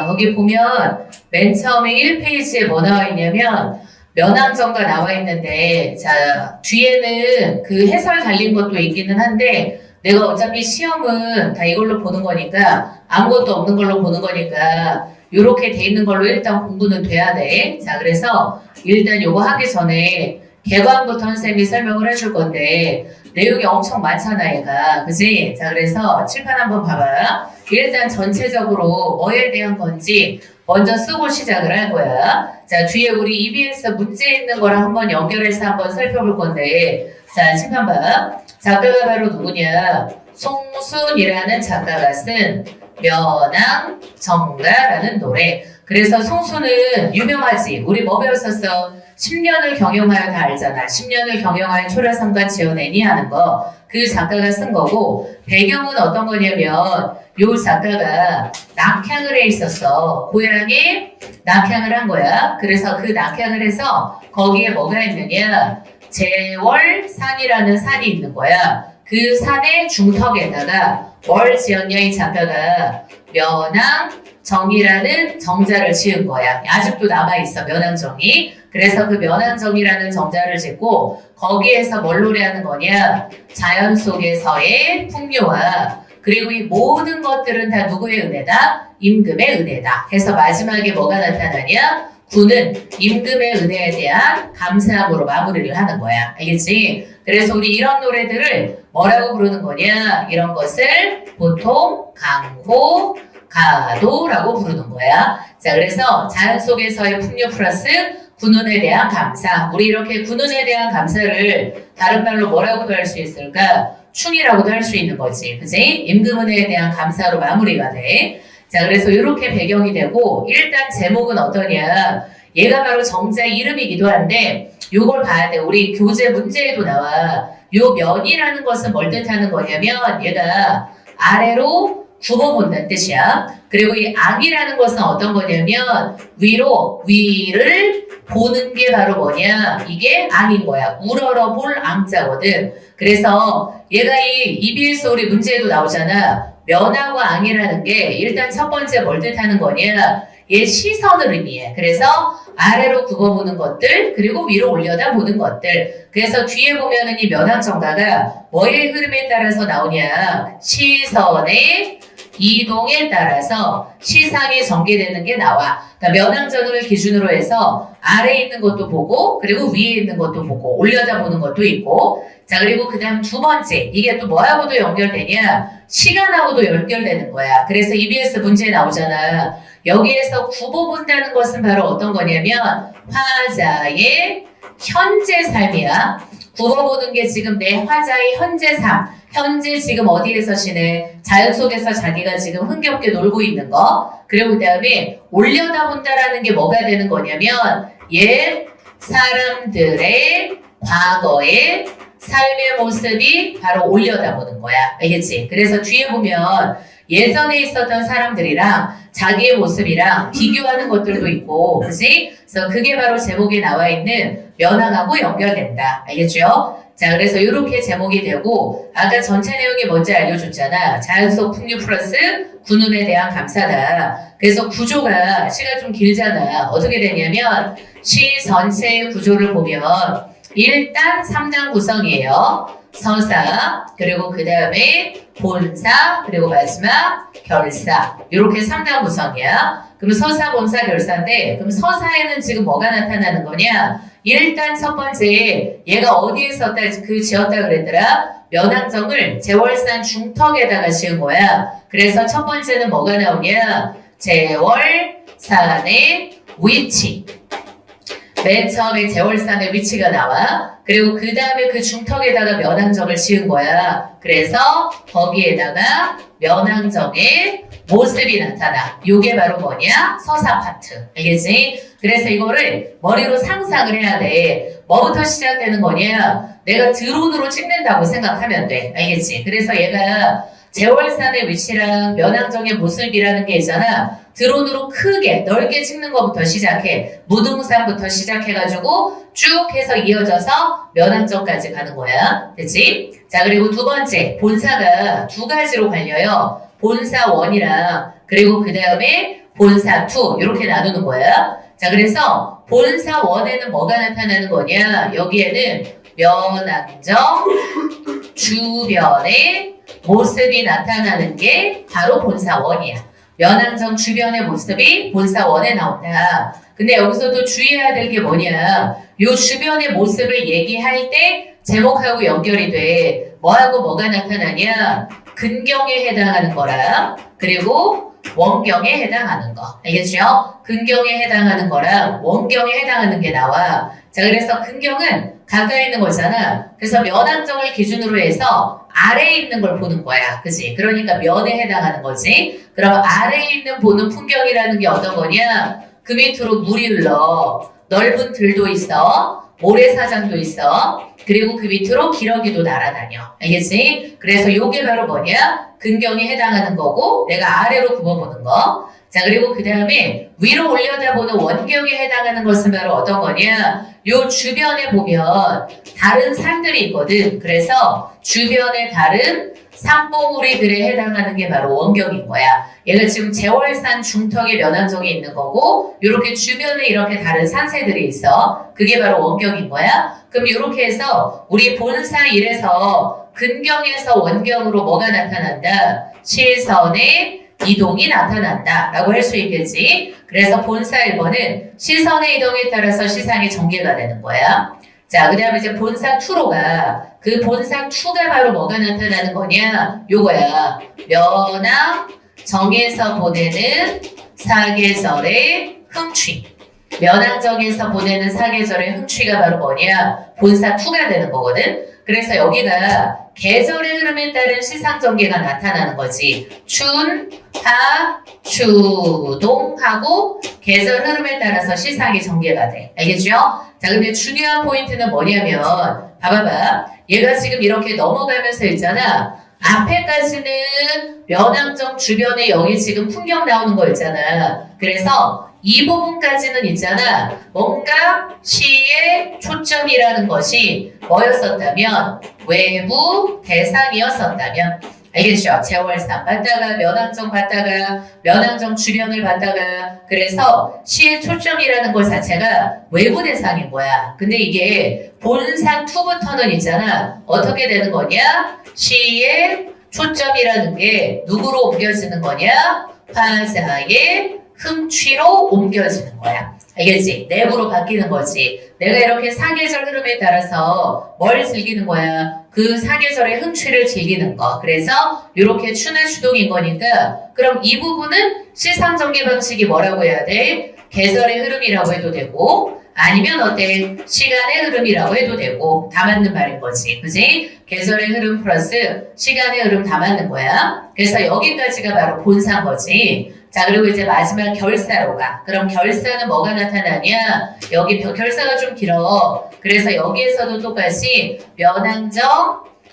자, 거기 보면 맨 처음에 1페이지에 뭐 나와 있냐면 면항정가 나와 있는데 자, 뒤에는 그 해설 달린 것도 있기는 한데 내가 어차피 시험은 다 이걸로 보는 거니까 아무것도 없는 걸로 보는 거니까 요렇게 돼 있는 걸로 일단 공부는 돼야 돼. 자, 그래서 일단 요거 하기 전에 개관부터 선생님이 설명을 해줄 건데 내용이 엄청 많잖아 얘가. 그지? 자, 그래서 칠판 한번 봐봐. 일단 전체적으로 뭐에 대한 건지 먼저 쓰고 시작을 할 거야. 자, 뒤에 우리 EBS 문제 있는 거랑 한번 연결해서 한번 살펴볼 건데 자, 칠판 봐. 작가가 바로 누구냐? 송순이라는 작가가 쓴 면항정가라는 노래. 그래서 송순은 유명하지. 우리 뭐 배웠었어? 10년을 경영하여 다 알잖아. 10년을 경영하여 초라삼가 지어내니 하는 거. 그 작가가 쓴 거고 배경은 어떤 거냐면 요 작가가 낙향을 해 있었어. 고향에 낙향을 한 거야. 그래서 그 낙향을 해서 거기에 뭐가 있느냐? 제월산이라는 산이 있는 거야. 그 산의 중턱에다가 뭘 지었냐 이 작가가 면항정이라는 정자를 지은 거야. 아직도 남아있어 면항정이. 그래서 그 면항정이라는 정자를 짓고 거기에서 뭘 노래하는 거냐? 자연 속에서의 풍요와 그리고 이 모든 것들은 다 누구의 은혜다? 임금의 은혜다. 해서 마지막에 뭐가 나타나냐? 구는 임금의 은혜에 대한 감사함으로 마무리를 하는 거야. 알겠지? 그래서 우리 이런 노래들을 뭐라고 부르는 거냐? 이런 것을 보통 강호, 가도라고 부르는 거야. 자, 그래서 자연 속에서의 풍요 플러스 군운에 대한 감사. 우리 이렇게 군운에 대한 감사를 다른 말로 뭐라고도 할 수 있을까? 충이라고도 할 수 있는 거지. 그지? 임금은혜에 대한 감사로 마무리가 돼. 자, 그래서 이렇게 배경이 되고 일단 제목은 어떠냐? 얘가 바로 정자 이름이기도 한데 요걸 봐야 돼. 우리 교재 문제에도 나와. 요 면이라는 것은 뭘 뜻하는 거냐면 얘가 아래로 굽어본다는 뜻이야. 그리고 이 앙이라는 것은 어떤 거냐면 위를 보는 게 바로 뭐냐? 이게 앙인 거야. 우러러 볼 앙자거든. 그래서 얘가 이 EBS 우리 문제에도 나오잖아. 면하고 앙이라는 게 일단 첫 번째 뭘 뜻하는 거냐? 얘 시선을 의미해. 그래서 아래로 굽어보는 것들 그리고 위로 올려다 보는 것들. 그래서 뒤에 보면은 이 면항정가가 뭐의 흐름에 따라서 나오냐? 시선의 이동에 따라서 시상이 전개되는 게 나와. 그러니까 면항전을 기준으로 해서 아래에 있는 것도 보고 그리고 위에 있는 것도 보고 올려다 보는 것도 있고 자 그리고 그 다음 두 번째 이게 또 뭐하고도 연결되냐 시간하고도 연결되는 거야. 그래서 EBS 문제에 나오잖아. 여기에서 굽어본다는 것은 바로 어떤 거냐면 화자의 현재 삶이야. 굽어보는 게 지금 내 화자의 현재 삶 현재 지금 어디에서 지내? 자연 속에서 자기가 지금 흥겹게 놀고 있는 거. 그리고 그 다음에 올려다본다라는 게 뭐가 되는 거냐면 옛 사람들의 과거의 삶의 모습이 바로 올려다보는 거야. 알겠지? 그래서 뒤에 보면 예전에 있었던 사람들이랑 자기의 모습이랑 비교하는 것들도 있고, 그치? 그래서 그게 바로 제목에 나와 있는 면항하고 연결된다. 알겠죠? 자, 그래서 이렇게 제목이 되고, 아까 전체 내용이 뭔지 알려줬잖아. 자연 속 풍류 플러스 군운에 대한 감사다. 그래서 구조가 시가 좀 길잖아. 어떻게 되냐면, 시 전체의 구조를 보면, 일단 3단 구성이에요. 서사, 그리고 그 다음에 본사, 그리고 마지막 결사. 이렇게 3단 구성이야. 그럼 서사, 본사, 결사인데, 그럼 서사에는 지금 뭐가 나타나는 거냐? 일단 첫 번째, 얘가 어디에 썼다, 지었다 그랬더라? 면항정을 제월산 중턱에다가 지은 거야. 그래서 첫 번째는 뭐가 나오냐? 제월산의 위치. 맨 처음에 제월산의 위치가 나와. 그리고 그 다음에 그 중턱에다가 면항정을 지은 거야. 그래서 거기에다가 면항정의 모습이 나타나. 요게 바로 뭐냐? 서사 파트. 알겠지? 그래서 이거를 머리로 상상을 해야 돼. 뭐부터 시작되는 거냐? 내가 드론으로 찍는다고 생각하면 돼. 알겠지? 그래서 얘가 제월산의 위치랑 면항정의 모습이라는 게 있잖아. 드론으로 크게 넓게 찍는 것부터 시작해. 무등산부터 시작해가지고 쭉 해서 이어져서 면항정까지 가는 거야. 됐지? 자, 그리고 두 번째 본사가 두 가지로 갈려요. 본사 1이랑 그리고 그 다음에 본사 투 이렇게 나누는 거야. 자, 그래서 본사 원에는 뭐가 나타나는 거냐? 여기에는 면왕정 주변의 모습이 나타나는 게 바로 본사 원이야. 면왕정 주변의 모습이 본사 원에 나온다. 근데 여기서도 주의해야 될 게 뭐냐? 요 주변의 모습을 얘기할 때 제목하고 연결이 돼. 뭐하고 뭐가 나타나냐? 근경에 해당하는 거랑 그리고 원경에 해당하는 거. 알겠죠? 근경에 해당하는 거랑 원경에 해당하는 게 나와. 자, 그래서 근경은 가까이 있는 거잖아. 그래서 면왕정을 기준으로 해서 아래에 있는 걸 보는 거야. 그치? 그러니까 면에 해당하는 거지. 그럼 아래에 있는 보는 풍경이라는 게 어떤 거냐? 그 밑으로 물이 흘러. 넓은 들도 있어. 모래사장도 있어. 그리고 그 밑으로 기러기도 날아다녀. 알겠지? 그래서 요게 바로 뭐냐? 근경에 해당하는 거고 내가 아래로 굽어보는 거. 자, 그리고 그 다음에 위로 올려다보는 원경에 해당하는 것은 바로 어떤 거냐? 요 주변에 보면 다른 산들이 있거든. 그래서 주변에 다른 산봉우리들에 해당하는 게 바로 원경인 거야. 얘가 지금 제월산 중턱에 면왕정이 있는 거고 이렇게 주변에 이렇게 다른 산세들이 있어. 그게 바로 원경인 거야. 그럼 이렇게 해서 우리 본사 1에서 근경에서 원경으로 뭐가 나타난다? 시선의 이동이 나타난다 라고 할 수 있겠지. 그래서 본사 1번은 시선의 이동에 따라서 시상이 전개가 되는 거야. 자, 그 다음에 이제 본사 2로 가. 그 본사 2가 바로 뭐가 나타나는 거냐? 요거야. 면왕정에서 보내는 사계절의 흥취. 면왕정에서 보내는 사계절의 흥취가 바로 뭐냐? 본사 2가 되는 거거든. 그래서 여기가 계절의 흐름에 따른 시상 전개가 나타나는 거지. 춘, 하, 추, 동하고 계절 흐름에 따라서 시상이 전개가 돼. 알겠죠? 자, 근데 중요한 포인트는 뭐냐면 봐봐봐. 얘가 지금 이렇게 넘어가면서 있잖아. 앞에까지는 면왕정 주변에 여기 지금 풍경 나오는 거 있잖아. 그래서 이 부분까지는 있잖아. 뭔가 시의 초점이라는 것이 뭐였었다면 외부 대상이었었다면 알겠죠? 제월산 봤다가 면왕정 봤다가 면왕정 주변을 봤다가 그래서 시의 초점이라는 것 자체가 외부 대상인 거야. 근데 이게 본산 2부터는 있잖아. 어떻게 되는 거냐? 시의 초점이라는 게 누구로 옮겨지는 거냐? 화자의 흥취로 옮겨지는 거야. 알겠지? 내부로 바뀌는 거지. 내가 이렇게 사계절 흐름에 따라서 뭘 즐기는 거야? 그 사계절의 흥취를 즐기는 거. 그래서 이렇게 추나 추동인 거니까 그럼 이 부분은 시상 전개 방식이 뭐라고 해야 돼? 계절의 흐름이라고 해도 되고 아니면 어때? 시간의 흐름이라고 해도 되고 다 맞는 말인 거지. 그지? 계절의 흐름 플러스 시간의 흐름 다 맞는 거야. 그래서 여기까지가 바로 본사인 거지. 자, 그리고 이제 마지막 결사로 가. 그럼 결사는 뭐가 나타나냐? 여기 결사가 좀 길어. 그래서 여기에서도 똑같이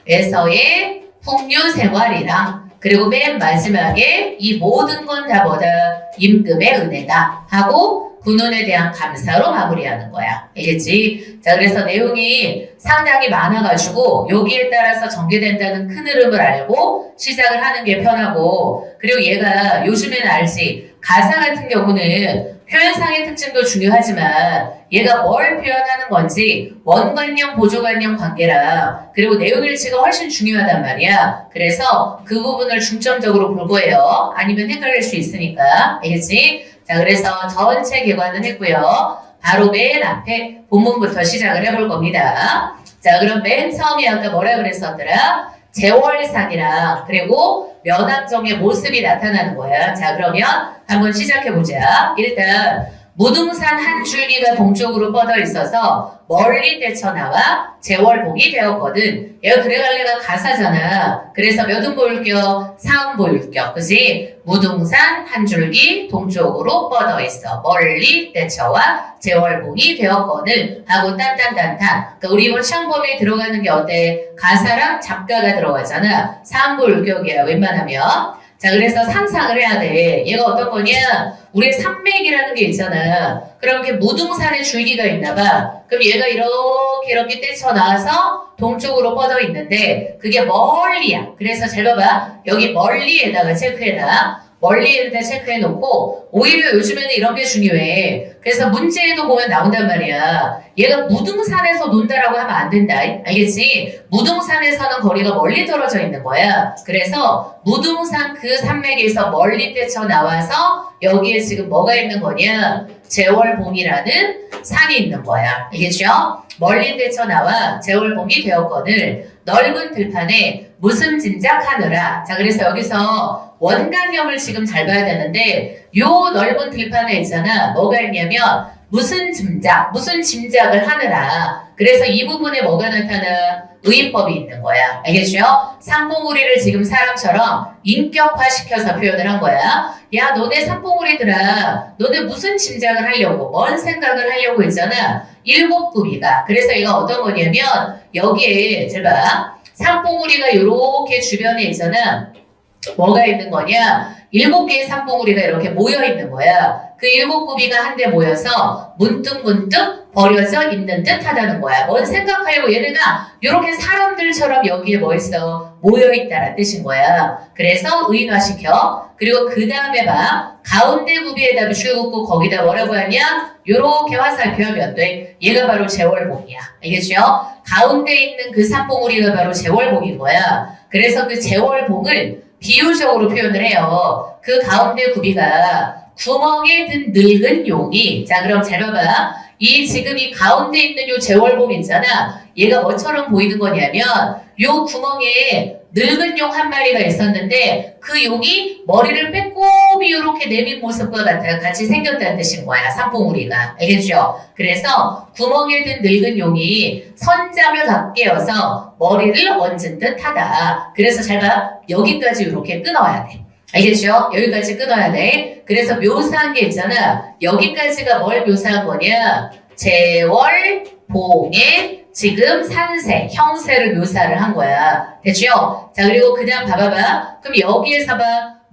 면왕정에서의 풍류 생활이랑 그리고 맨 마지막에 이 모든 건 다 뭐다? 임금의 은혜다 하고 군운에 대한 감사로 마무리하는 거야. 알겠지? 자, 그래서 내용이 상당히 많아가지고 여기에 따라서 전개된다는 큰 흐름을 알고 시작을 하는 게 편하고 그리고 얘가 요즘에는 알지? 가사 같은 경우는 표현상의 특징도 중요하지만 얘가 뭘 표현하는 건지 원관념, 보조관념 관계랑 그리고 내용 일치가 훨씬 중요하단 말이야. 그래서 그 부분을 중점적으로 볼 거예요. 아니면 헷갈릴 수 있으니까. 알겠지? 자, 그래서 전체 개관은 했고요. 바로 맨 앞에 본문부터 시작을 해볼 겁니다. 자, 그럼 맨 처음에 아까 뭐라 그랬었더라? 제월산이랑 그리고 면왕정의 모습이 나타나는 거야. 자, 그러면 한번 시작해보자. 일단 무등산 한 줄기가 동쪽으로 뻗어 있어서 멀리 떼쳐나와 제월봉이 되었거든. 얘가 그래갈래가 가사잖아. 그래서 몇 음보율격? 사음보율격. 그지? 무등산 한 줄기 동쪽으로 뻗어 있어. 멀리 떼쳐와 제월봉이 되었거늘 하고 딴딴딴딴. 그러니까 우리 이번 시험범위에 들어가는 게 어때? 가사랑 작가가 들어가잖아. 사음보율격이야 웬만하면. 자, 그래서 상상을 해야 돼. 얘가 어떤 거냐? 우리 산맥이라는 게 있잖아. 그럼 이렇게 무등산의 줄기가 있나 봐. 그럼 얘가 이렇게 떼쳐 나와서 동쪽으로 뻗어 있는데 그게 멀리야. 그래서 잘 봐봐. 여기 멀리에다가 체크해놔. 멀리에다 체크해 놓고 오히려 요즘에는 이런 게 중요해. 그래서 문제에도 보면 나온단 말이야. 얘가 무등산에서 논다라고 하면 안 된다. 알겠지? 무등산에서는 거리가 멀리 떨어져 있는 거야. 그래서 무등산 그 산맥에서 멀리 뛰쳐 나와서 여기에 지금 뭐가 있는 거냐? 제월봉이라는 산이 있는 거야. 알겠죠? 멀리 뛰쳐 나와 제월봉이 되었거늘 넓은 들판에 무슨 짐작하느라. 자, 그래서 여기서 원관념을 지금 잘 봐야 되는데 요 넓은 들판에 있잖아. 뭐가 있냐면 무슨 짐작을 하느라. 그래서 이 부분에 뭐가 나타나? 의인법이 있는 거야. 알겠죠? 산봉우리를 지금 사람처럼 인격화시켜서 표현을 한 거야. 야, 너네 산봉우리들아, 너네 무슨 짐작을 하려고, 뭔 생각을 하려고 했잖아. 7구비가. 그래서 이거 어떤 거냐면 여기에 잘 봐. 산봉우리가 요렇게 주변에 있잖아. 뭐가 있는 거냐? 7개의 산봉우리가 이렇게 모여 있는 거야. 그 7구비가 한데 모여서 문득문득 버려져 있는 듯 하다는 거야. 뭔 생각하려고 얘네가 이렇게 사람들처럼 여기에 뭐 있어? 모여 있다는 뜻인 거야. 그래서 의인화시켜. 그리고 그 다음에 봐. 가운데 구비에다 쭉 긋고 거기다 뭐라고 하냐? 요렇게 화살표하면 돼. 얘가 바로 제월봉이야. 알겠죠? 가운데 있는 그 산봉우리가 바로 제월봉인 거야. 그래서 그 제월봉을 비유적으로 표현을 해요. 그 가운데 구비가 구멍에 든 늙은 용이, 자 그럼 잘 봐봐. 이 지금 이 가운데 있는 요 제월봉 있잖아. 얘가 뭐처럼 보이는 거냐면 요 구멍에 늙은 용 한 마리가 있었는데 그 용이 머리를 빼꼼히 이렇게 내민 모습과 같이 생겼다는 뜻인 거야. 산봉우리가. 알겠죠? 그래서 구멍에 든 늙은 용이 선잠을 갖게여서 머리를 얹은 듯 하다. 그래서 잘 봐. 여기까지 이렇게 끊어야 돼. 알겠죠? 여기까지 끊어야 돼. 그래서 묘사한 게 있잖아. 여기까지가 뭘 묘사한 거냐? 제월봉의 지금 산세, 형세를 묘사를 한 거야. 됐죠? 자, 그리고 그 다음 봐봐봐. 그럼 여기에서 봐.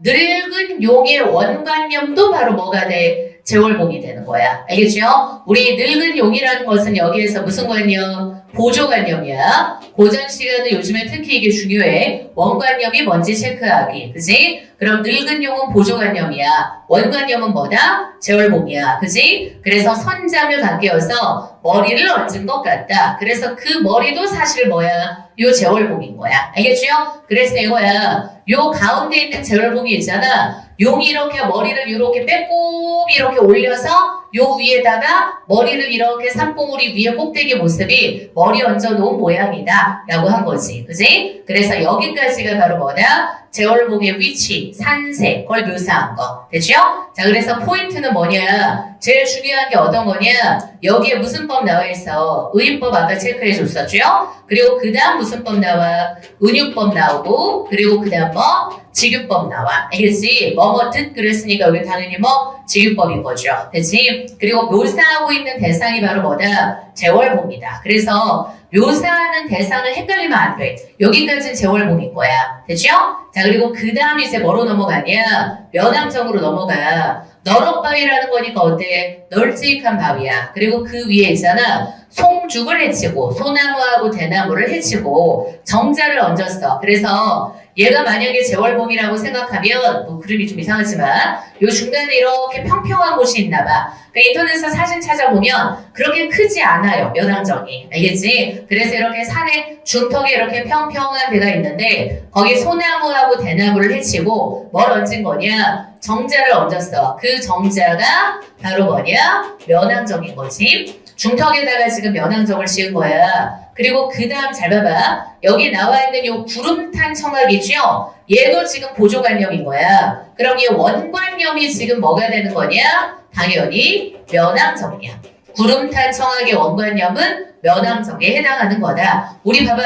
늙은 용의 원관념도 바로 뭐가 돼? 제월봉이 되는 거야. 알겠죠? 우리 늙은 용이라는 것은 여기에서 무슨 관념? 보조관념이야. 고전 시간은 요즘에 특히 이게 중요해. 원관념이 뭔지 체크하기. 그지? 그럼 늙은 용은 보조관념이야. 원관념은 뭐다? 제월봉이야. 그지? 그래서 선잠을 갖게여서 머리를 얹은 것 같다. 그래서 그 머리도 사실 뭐야? 요 제월봉인 거야. 알겠죠? 그래서 이거야. 요 가운데 있는 제월봉이 있잖아. 용이 이렇게 머리를 이렇게 빼꼼히 이렇게 올려서 요 위에다가 머리를 이렇게 산봉우리 위에 꼭대기 모습이 머리 얹어 놓은 모양이다 라고 한 거지. 그지? 그래서 여기까지가 바로 뭐다? 제월봉의 위치, 산세, 그걸 묘사한 거. 됐죠? 자, 그래서 포인트는 뭐냐? 제일 중요한 게 어떤 거냐? 여기에 무슨 법 나와 있어? 의인법 아까 체크해 줬었죠? 그리고 그 다음 무슨 법 나와? 은유법 나오고, 그리고 그 다음 뭐? 직유법 나와. 알겠지? 뭐뭐 뜻 그랬으니까 여기 당연히 뭐? 직유법인 거죠. 됐지? 그리고 묘사하고 있는 대상이 바로 뭐다? 제월봉이다. 그래서 묘사하는 대상을 헷갈리면 안 돼. 여기까지는 제월봉인 거야. 됐죠? 자, 그리고 그 다음 이제 뭐로 넘어가냐? 면왕정으로 넘어가. 널업바위라는 거니까 어때? 널찍한 바위야. 그리고 그 위에 있잖아. 송죽을 해치고 소나무하고 대나무를 해치고 정자를 얹었어. 그래서 얘가 만약에 제월봉이라고 생각하면 뭐 그림이 좀 이상하지만 요 중간에 이렇게 평평한 곳이 있나 봐. 그러니까 인터넷에서 사진 찾아보면 그렇게 크지 않아요. 면왕정이. 알겠지? 그래서 이렇게 산에 중턱에 이렇게 평평한 데가 있는데 거기 소나무하고 대나무를 해치고 뭘 얹은 거냐? 정자를 얹었어. 그 정자가 바로 뭐냐? 면왕정인 거지. 중턱에다가 지금 면왕정을 지은 거야. 그리고 그 다음 잘 봐봐. 여기 나와 있는 요 구름탄 청학이죠? 얘도 지금 보조관념인 거야. 그럼 이 원관념이 지금 뭐가 되는 거냐? 당연히 면왕정이야. 구름탄 청학의 원관념은 면왕정에 해당하는 거다. 우리 봐봐.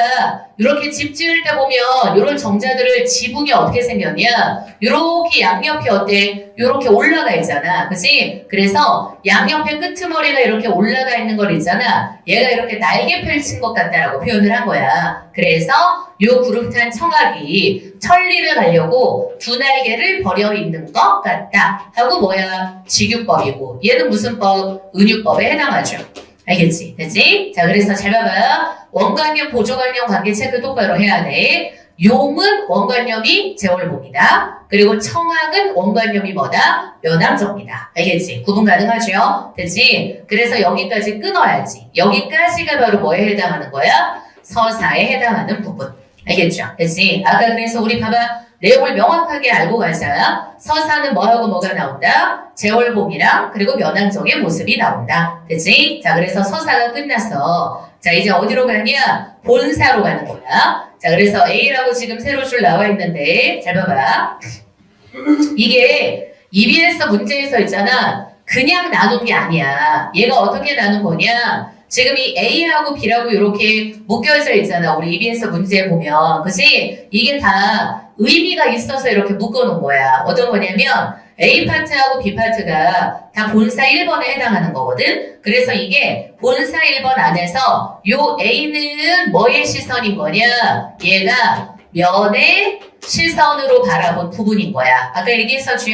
이렇게 집 지을 때 보면 이런 정자들을 지붕이 어떻게 생겼냐? 이렇게 양옆이 어때? 이렇게 올라가 있잖아. 그치? 그래서 양옆에 끄트머리가 이렇게 올라가 있는 걸 있잖아. 얘가 이렇게 날개 펼친 것 같다라고 표현을 한 거야. 그래서 요 구름탄 청학이 천리를 가려고 두 날개를 버려 있는 것 같다. 하고 뭐야? 직유법이고 얘는 무슨 법? 은유법에 해당하죠. 알겠지? 됐지? 자, 그래서 잘 봐봐요. 원관념, 보조관념 관계 체크 똑바로 해야 돼. 용은 원관념이 제월봉이다. 그리고 청학은 원관념이 뭐다? 면왕정이다. 알겠지? 구분 가능하죠? 됐지? 그래서 여기까지 끊어야지. 여기까지가 바로 뭐에 해당하는 거야? 서사에 해당하는 부분. 알겠죠? 됐지? 아까 그래서 우리 봐봐. 내용을 명확하게 알고 가자. 서사는 뭐하고 뭐가 나온다? 제월봉이랑 그리고 면왕정의 모습이 나온다. 됐지? 자, 그래서 서사가 끝났어. 자, 이제 어디로 가냐? 본사로 가는 거야. 자, 그래서 A라고 지금 세로 줄 나와 있는데 잘 봐봐. 이게 EBS 문제에서 있잖아. 그냥 나눈 게 아니야. 얘가 어떻게 나눈 거냐? 지금 이 A하고 B라고 이렇게 묶여져 있잖아. 우리 EBS 문제에 보면. 그치? 이게 다 의미가 있어서 이렇게 묶어놓은 거야. 어떤 거냐면 A 파트하고 B 파트가 다 본사 1번에 해당하는 거거든. 그래서 이게 본사 1번 안에서 요 A는 뭐의 시선인 거냐? 얘가 면의 시선으로 바라본 부분인 거야. 아까 얘기했었죠.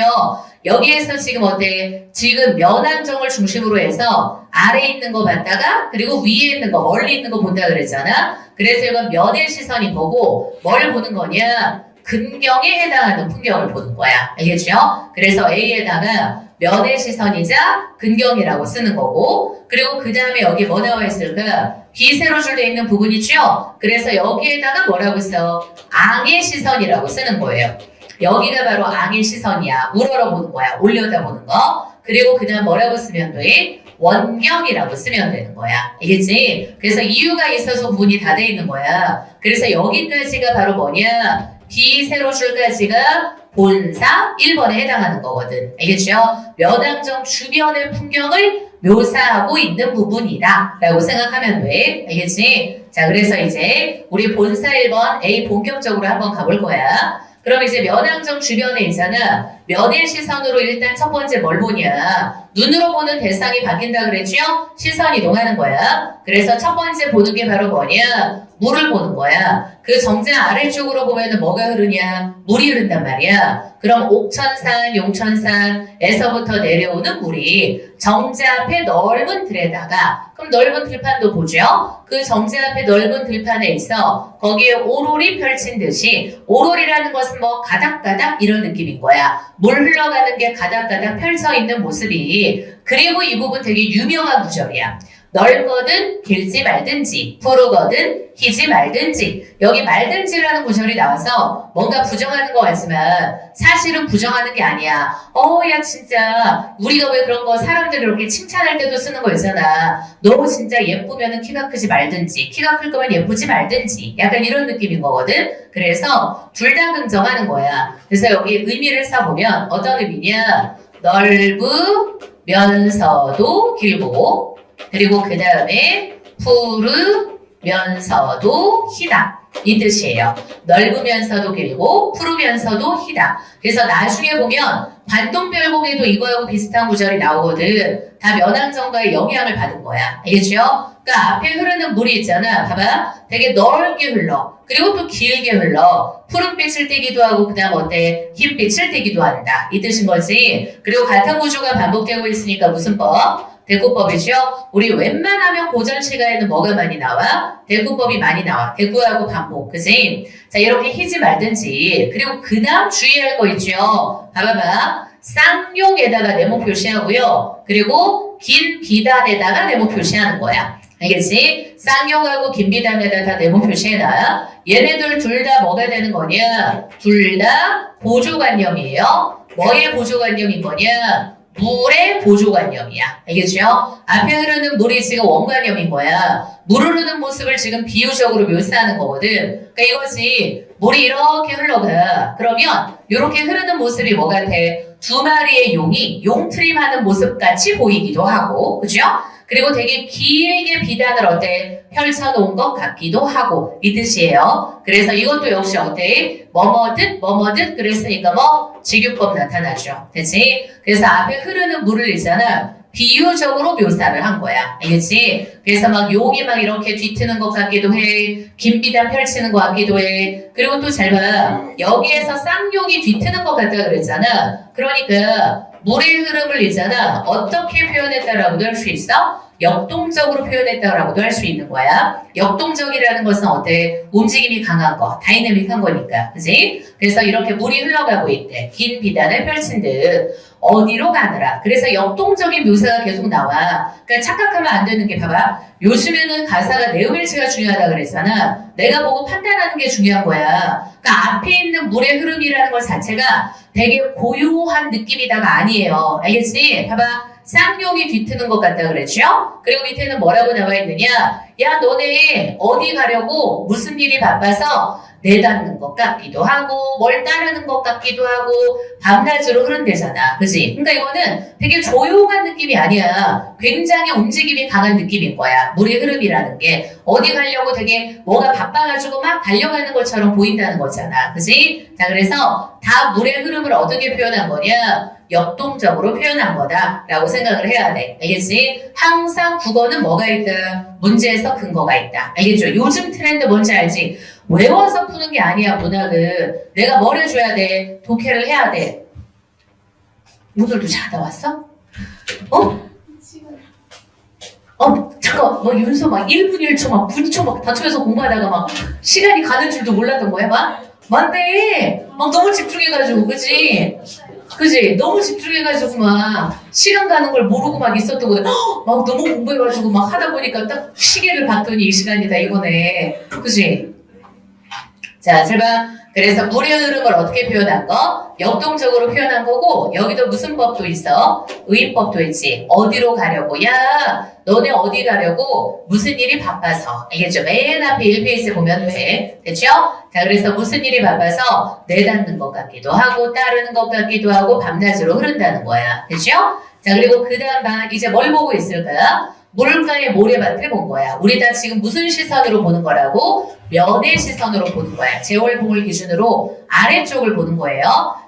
여기에서 지금 어때? 지금 면왕정을 중심으로 해서 아래에 있는 거 봤다가 그리고 위에 있는 거 멀리 있는 거 본다 그랬잖아. 그래서 이건 면의 시선인 거고 뭘 보는 거냐? 근경에 해당하는 풍경을 보는 거야. 알겠죠? 그래서 A에다가 면의 시선이자 근경이라고 쓰는 거고 그리고 그 다음에 여기 뭐 나와 있을까? B 세로 줄돼 있는 부분 있죠? 그래서 여기에다가 뭐라고 써? 앙의 시선이라고 쓰는 거예요. 여기가 바로 앙의 시선이야. 우러러 보는 거야. 올려다 보는 거. 그리고 그 다음 뭐라고 쓰면 돼? 원경이라고 쓰면 되는 거야. 알겠지? 그래서 이유가 있어서 구분이 다 돼 있는 거야. 그래서 여기까지가 바로 뭐냐? B 세로 줄까지가 본사 1번에 해당하는 거거든. 알겠죠? 면왕정 주변의 풍경을 묘사하고 있는 부분이다 라고 생각하면 돼. 알겠지? 자, 그래서 이제 우리 본사 1번 A 본격적으로 한번 가볼 거야. 그럼 이제 면왕정 주변에 있잖아. 면의 시선으로 일단 첫 번째 뭘 보냐? 눈으로 보는 대상이 바뀐다 그랬죠? 시선 이동하는 거야. 그래서 첫 번째 보는 게 바로 뭐냐? 물을 보는 거야. 그 정자 아래쪽으로 보면은 뭐가 흐르냐? 물이 흐른단 말이야. 그럼 옥천산, 용천산에서부터 내려오는 물이 정자 앞에 넓은 들에다가 그럼 넓은 들판도 보죠? 그 정자 앞에 넓은 들판에 있어 거기에 오롤이 펼친 듯이 오롤이라는 것은 뭐 가닥가닥 이런 느낌인 거야. 물 흘러가는 게 가닥가닥 펼쳐 있는 모습이 그리고 이 부분 되게 유명한 구절이야. 넓거든 길지 말든지 푸르거든 희지 말든지 여기 말든지라는 구절이 나와서 뭔가 부정하는 것 같지만 사실은 부정하는 게 아니야. 야 진짜 우리가 왜 그런 거 사람들 이렇게 칭찬할 때도 쓰는 거 있잖아. 너 진짜 예쁘면은 키가 크지 말든지 키가 클 거면 예쁘지 말든지 약간 이런 느낌인 거거든. 그래서 둘 다 긍정하는 거야. 그래서 여기 의미를 써보면 어떤 의미냐? 넓으면서도 길고 그리고 그 다음에 푸르면서도 희다. 이 뜻이에요. 넓으면서도 길고 푸르면서도 희다. 그래서 나중에 보면 반동별곡에도 이거하고 비슷한 구절이 나오거든. 다 면왕정과의 영향을 받은 거야. 알겠죠? 그러니까 앞에 흐르는 물이 있잖아. 봐봐. 되게 넓게 흘러. 그리고 또 길게 흘러. 푸른빛을 띠기도 하고 그 다음 어때? 흰빛을 띠기도 한다. 이 뜻인 거지. 그리고 같은 구조가 반복되고 있으니까 무슨 법? 대구법이죠. 우리 웬만하면 고전 시간에는 뭐가 많이 나와? 대구법이 많이 나와. 대구하고 반복, 그지? 자, 이렇게 희지 말든지. 그리고 그 다음 주의할 거 있죠. 봐봐봐. 쌍용에다가 네모 표시하고요. 그리고 긴 비단에다가 네모 표시하는 거야. 알겠지? 쌍용하고 긴 비단에다 다 네모 표시해놔. 얘네들 둘 다 뭐가 되는 거냐? 둘 다 보조관념이에요. 뭐의 보조관념인 거냐? 물의 보조관념이야. 알겠죠? 앞에 흐르는 물이 지금 원관념인 거야. 물 흐르는 모습을 지금 비유적으로 묘사하는 거거든. 그러니까 이것이 물이 이렇게 흘러가. 그러면 이렇게 흐르는 모습이 뭐 같아? 두 마리의 용이 용트림하는 모습같이 보이기도 하고, 그죠? 그리고 되게 길게 비단을 어때? 펼쳐놓은 것 같기도 하고 이 뜻이에요. 그래서 이것도 역시 어때? 뭐뭐듯 그랬으니까 뭐 직유법 나타나죠. 됐지? 그래서 앞에 흐르는 물을 있잖아. 비유적으로 묘사를 한 거야. 알겠지? 그래서 막 용이 막 이렇게 뒤트는 것 같기도 해. 긴 비단 펼치는 것 같기도 해. 그리고 또 잘 봐. 여기에서 쌍용이 뒤트는 것 같다 그랬잖아. 그러니까 물의 흐름을 있잖아. 어떻게 표현했다라고도 할 수 있어? 역동적으로 표현했다라고도 할 수 있는 거야. 역동적이라는 것은 어때? 움직임이 강한 거, 다이내믹한 거니까. 그지? 그래서 이렇게 물이 흘러가고 있대. 긴 비단을 펼친 듯. 어디로 가느라. 그래서 역동적인 묘사가 계속 나와. 그러니까 착각하면 안 되는 게 봐봐. 요즘에는 가사가 내용일치가 중요하다 그랬잖아. 내가 보고 판단하는 게 중요한 거야. 그러니까 앞에 있는 물의 흐름이라는 것 자체가 되게 고요한 느낌이다가 아니에요. 알겠지? 봐봐. 쌍용이 뒤트는 것 같다 그랬죠? 그리고 밑에는 뭐라고 나와 있느냐? 야, 너네 어디 가려고 무슨 일이 바빠서 내닫는 것 같기도 하고 뭘 따르는 것 같기도 하고 밤낮으로 흐른대잖아. 그지? 그러니까 이거는 되게 조용한 느낌이 아니야. 굉장히 움직임이 강한 느낌인 거야. 물의 흐름이라는 게 어디 가려고 되게 뭐가 바빠가지고 막 달려가는 것처럼 보인다는 거잖아. 그지? 자, 그래서 다 물의 흐름을 어떻게 표현한 거냐? 역동적으로 표현한 거다라고 생각을 해야 돼. 알겠지? 항상 국어는 뭐가 있다? 문제에서 근거가 있다. 알겠죠? 요즘 트렌드 뭔지 알지? 외워서 푸는 게 아니야, 문학은. 내가 뭘 해줘야 돼? 독해를 해야 돼. 오늘도 자다 왔어? 잠깐, 윤서 막 1분 1초 막 분초 막 다쳐서 공부하다가 막 시간이 가는 줄도 몰랐던 거야, 막? 맞네! 막 너무 집중해가지고, 그지? 그지? 너무 집중해가지고 막 시간 가는 걸 모르고 막 있었던 거데 막 너무 공부해가지고 막 하다 보니까 딱 시계를 봤더니 이 시간이다 이거네. 그지? 자, 잘 봐. 그래서 물의 흐름을 어떻게 표현한 거? 역동적으로 표현한 거고 여기도 무슨 법도 있어? 의인법도 있지. 어디로 가려고? 야, 너네 어디 가려고? 무슨 일이 바빠서. 알겠죠? 맨 앞에 1페이지 보면 돼. 됐죠? 자, 그래서 무슨 일이 바빠서 내닫는 것 같기도 하고 따르는 것 같기도 하고 밤낮으로 흐른다는 거야. 됐죠? 자, 그리고 그 다음 봐. 이제 뭘 보고 있을까요? 물가의 모래밭을 본 거야. 우리 다 지금 무슨 시선으로 보는 거라고? 면의 시선으로 보는 거야. 제월봉을 기준으로 아래쪽을 보는 거예요.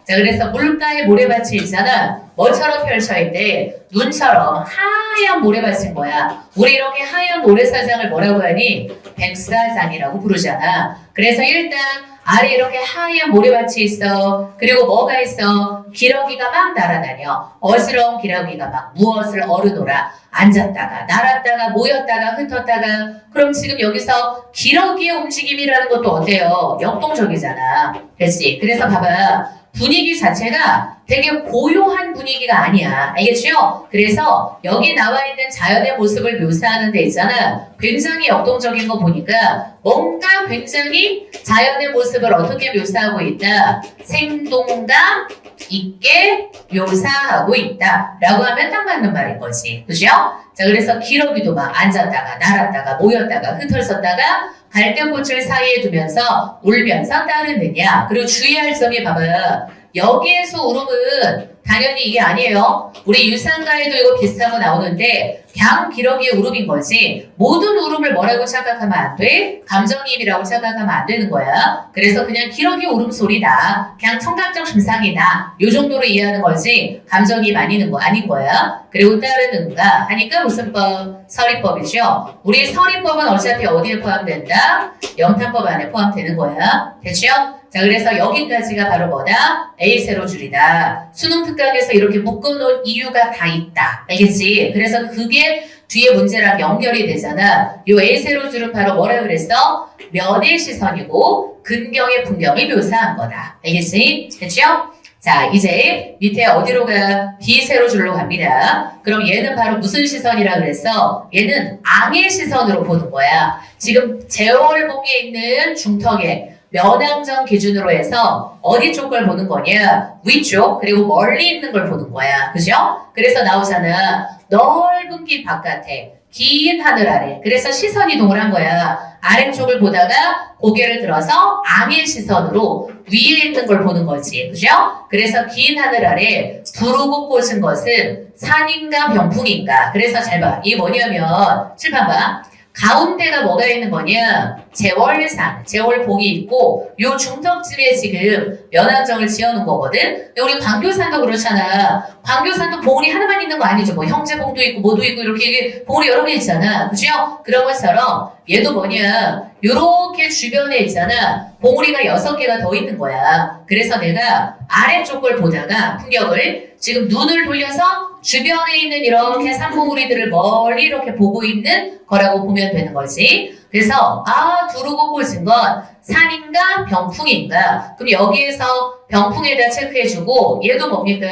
자, 그래서 물가의 모래밭이 있잖아. 뭐처럼 펼쳐있대? 눈처럼 하얀 모래밭인 거야. 우리 이렇게 하얀 모래사장을 뭐라고 하니? 백사장이라고 부르잖아. 그래서 일단 아래 이렇게 하얀 모래밭이 있어. 그리고 뭐가 있어? 기러기가 막 날아다녀. 어지러운 기러기가 막 무엇을 어르노라. 앉았다가 날았다가 모였다가 흩었다가. 그럼 지금 여기서 기러기의 움직임이라는 것도 어때요? 역동적이잖아. 그렇지? 그래서 봐봐. 분위기 자체가 되게 고요한 분위기가 아니야. 알겠죠? 그래서 여기 나와 있는 자연의 모습을 묘사하는 데 있잖아. 굉장히 역동적인 거 보니까 뭔가 굉장히 자연의 모습을 어떻게 묘사하고 있다? 생동감 있게 묘사하고 있다. 라고 하면 딱 맞는 말인 거지. 그죠? 자, 그래서 기러기도 막 앉았다가 날았다가 모였다가 흩어졌다가 갈대꽃을 사이에 두면서 울면서 따르느냐. 그리고 주의할 점이 봐봐요. 여기에서 울음은 당연히 이게 아니에요. 우리 유산가에도 이거 비슷한 거 나오는데 그냥 기러기의 울음인 거지. 모든 울음을 뭐라고 착각하면 안 돼? 감정이입이라고 착각하면 안 되는 거야. 그래서 그냥 기러기 울음소리다. 그냥 청각적 심상이다. 요 정도로 이해하는 거지. 감정이입 아닌 거야. 그리고 따르는가 하니까 무슨 법? 서리법이죠. 우리 서리법은 어차피 어디에 포함된다? 영탄법 안에 포함되는 거야. 됐죠? 자, 그래서 여기까지가 바로 뭐다? A 세로줄이다. 수능 특강에서 이렇게 묶어놓은 이유가 다 있다. 알겠지? 그래서 그게 뒤에 문제랑 연결이 되잖아. 요 A 세로줄은 바로 뭐라 그랬어? 면의 시선이고 근경의 풍경을 묘사한 거다. 알겠지? 됐죠? 자, 이제 밑에 어디로 가? B 세로줄로 갑니다. 그럼 얘는 바로 무슨 시선이라 그랬어? 얘는 앙의 시선으로 보는 거야. 지금 제월봉에 있는 중턱에 면왕정 기준으로 해서 어디 쪽 걸 보는 거냐? 위쪽, 그리고 멀리 있는 걸 보는 거야. 그죠? 그래서 나오잖아. 넓은 길 바깥에 긴 하늘 아래. 그래서 시선 이동을 한 거야. 아래쪽을 보다가 고개를 들어서 앙의 시선으로 위에 있는 걸 보는 거지. 그죠? 그래서 긴 하늘 아래 두르고 꽂은 것은 산인가 병풍인가. 그래서 잘 봐. 이게 뭐냐면 칠판 봐. 가운데가 뭐가 있는 거냐? 제월산, 제월봉이 있고 요 중턱쯤에 지금 면왕정을 지어놓은 거거든? 근데 우리 광교산도 그렇잖아. 광교산도 봉우리 하나만 있는 거 아니죠. 뭐 형제봉도 있고 뭐도 있고 이렇게 봉우리 여러 개 있잖아. 그죠? 그런 것처럼 얘도 뭐냐? 요렇게 주변에 있잖아. 봉우리가 6개가 더 있는 거야. 그래서 내가 아래쪽 걸 보다가 풍경을 지금 눈을 돌려서 주변에 있는 이렇게 산봉우리들을 멀리 이렇게 보고 있는 거라고 보면 되는 거지. 그래서 두르고 꽂은 건 산인가 병풍인가? 그럼 여기에서 병풍에다 체크해주고 얘도 뭡니까?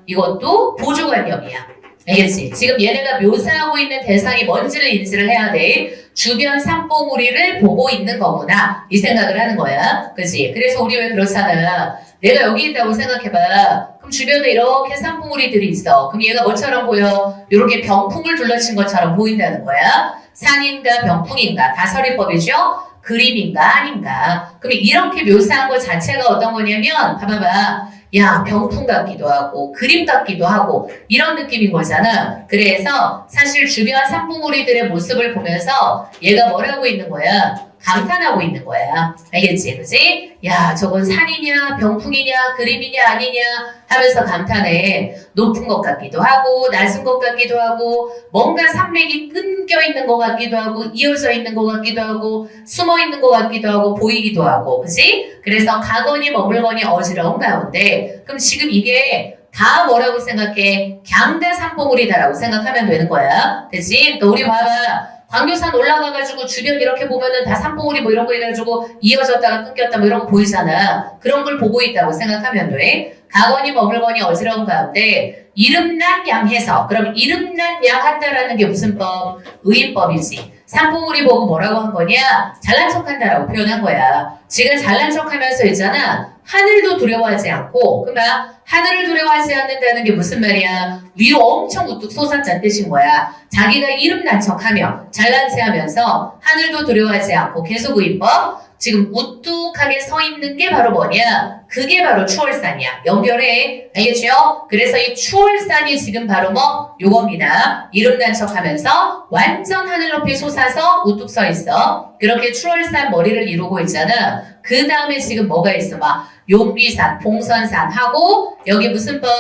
이것도 보조관념이야. 알겠지? 지금 얘네가 묘사하고 있는 대상이 뭔지를 인지를 해야 돼. 주변 산봉우리를 보고 있는 거구나. 이 생각을 하는 거야. 그치? 그래서 우리 왜 그렇잖아. 내가 여기 있다고 생각해봐. 그럼 주변에 이렇게 산봉우리들이 있어. 그럼 얘가 뭐처럼 보여? 이렇게 병풍을 둘러친 것처럼 보인다는 거야. 산인가 병풍인가? 다설이법이죠? 그림인가 아닌가? 그럼 이렇게 묘사한 것 자체가 어떤 거냐면 봐봐봐. 야, 병풍 같기도 하고 그림 같기도 하고 이런 느낌인 거잖아. 그래서 사실 주변 산봉우리들의 모습을 보면서 얘가 뭘 하고 있는 거야? 감탄하고 있는 거야. 알겠지? 그치? 야, 저건 산이냐 병풍이냐 그림이냐 아니냐 하면서 감탄해. 높은 것 같기도 하고 낮은 것 같기도 하고 뭔가 산맥이 끊겨 있는 것 같기도 하고 이어져 있는 것 같기도 하고 숨어 있는 것 같기도 하고 보이기도 하고 그치? 그래서 가거니 머물거니 어지러운 가운데 그럼 지금 이게 다 뭐라고 생각해? 강대 산봉우리다라고 생각하면 되는 거야. 그치? 그러니까 우리 봐봐. 광교산 올라가가지고 주변 이렇게 보면은 다 산봉우리 뭐 이런 거 해가지고 이어졌다가 끊겼다 뭐 이런 거 보이잖아. 그런 걸 보고 있다고 생각하면 돼. 가거니 머물거니 어지러운 가운데 이름난 양해서 그럼 이름난 양한다라는 게 무슨 법? 의인법이지. 산봉우리 보고 뭐라고 한 거냐? 잘난 척한다라고 표현한 거야. 지가 잘난 척하면서 있잖아. 하늘도 두려워하지 않고 그러니까 하늘을 두려워하지 않는다는 게 무슨 말이야? 위로 엄청 우뚝 솟았다는 뜻인 거야. 자기가 이름난 척하며 잘난 체하면서 하늘도 두려워하지 않고 계속 의법 지금 우뚝하게 서 있는 게 바로 뭐냐? 그게 바로 추월산이야. 연결해. 알겠죠? 그래서 이 추월산이 지금 바로 뭐? 요겁니다. 이름난 척하면서 완전 하늘 높이 솟아서 우뚝 서 있어. 그렇게 추월산 머리를 이루고 있잖아. 그 다음에 지금 뭐가 있어? 막 용비산, 봉선산 하고 여기 무슨 법?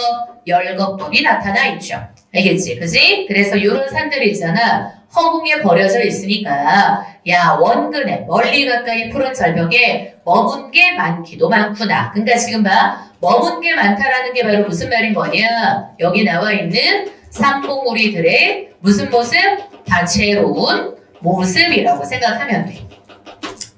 열거법이 나타나 있죠. 알겠지? 그지? 그래서 요런 산들이 있잖아. 허공에 버려져 있으니까 야 원근에 멀리 가까이 푸른 절벽에 머문 게 많기도 많구나. 그러니까 지금 봐. 머문 게 많다라는 게 바로 무슨 말인 거냐. 여기 나와 있는 산봉우리들의 무슨 모습? 다채로운 모습이라고 생각하면 돼.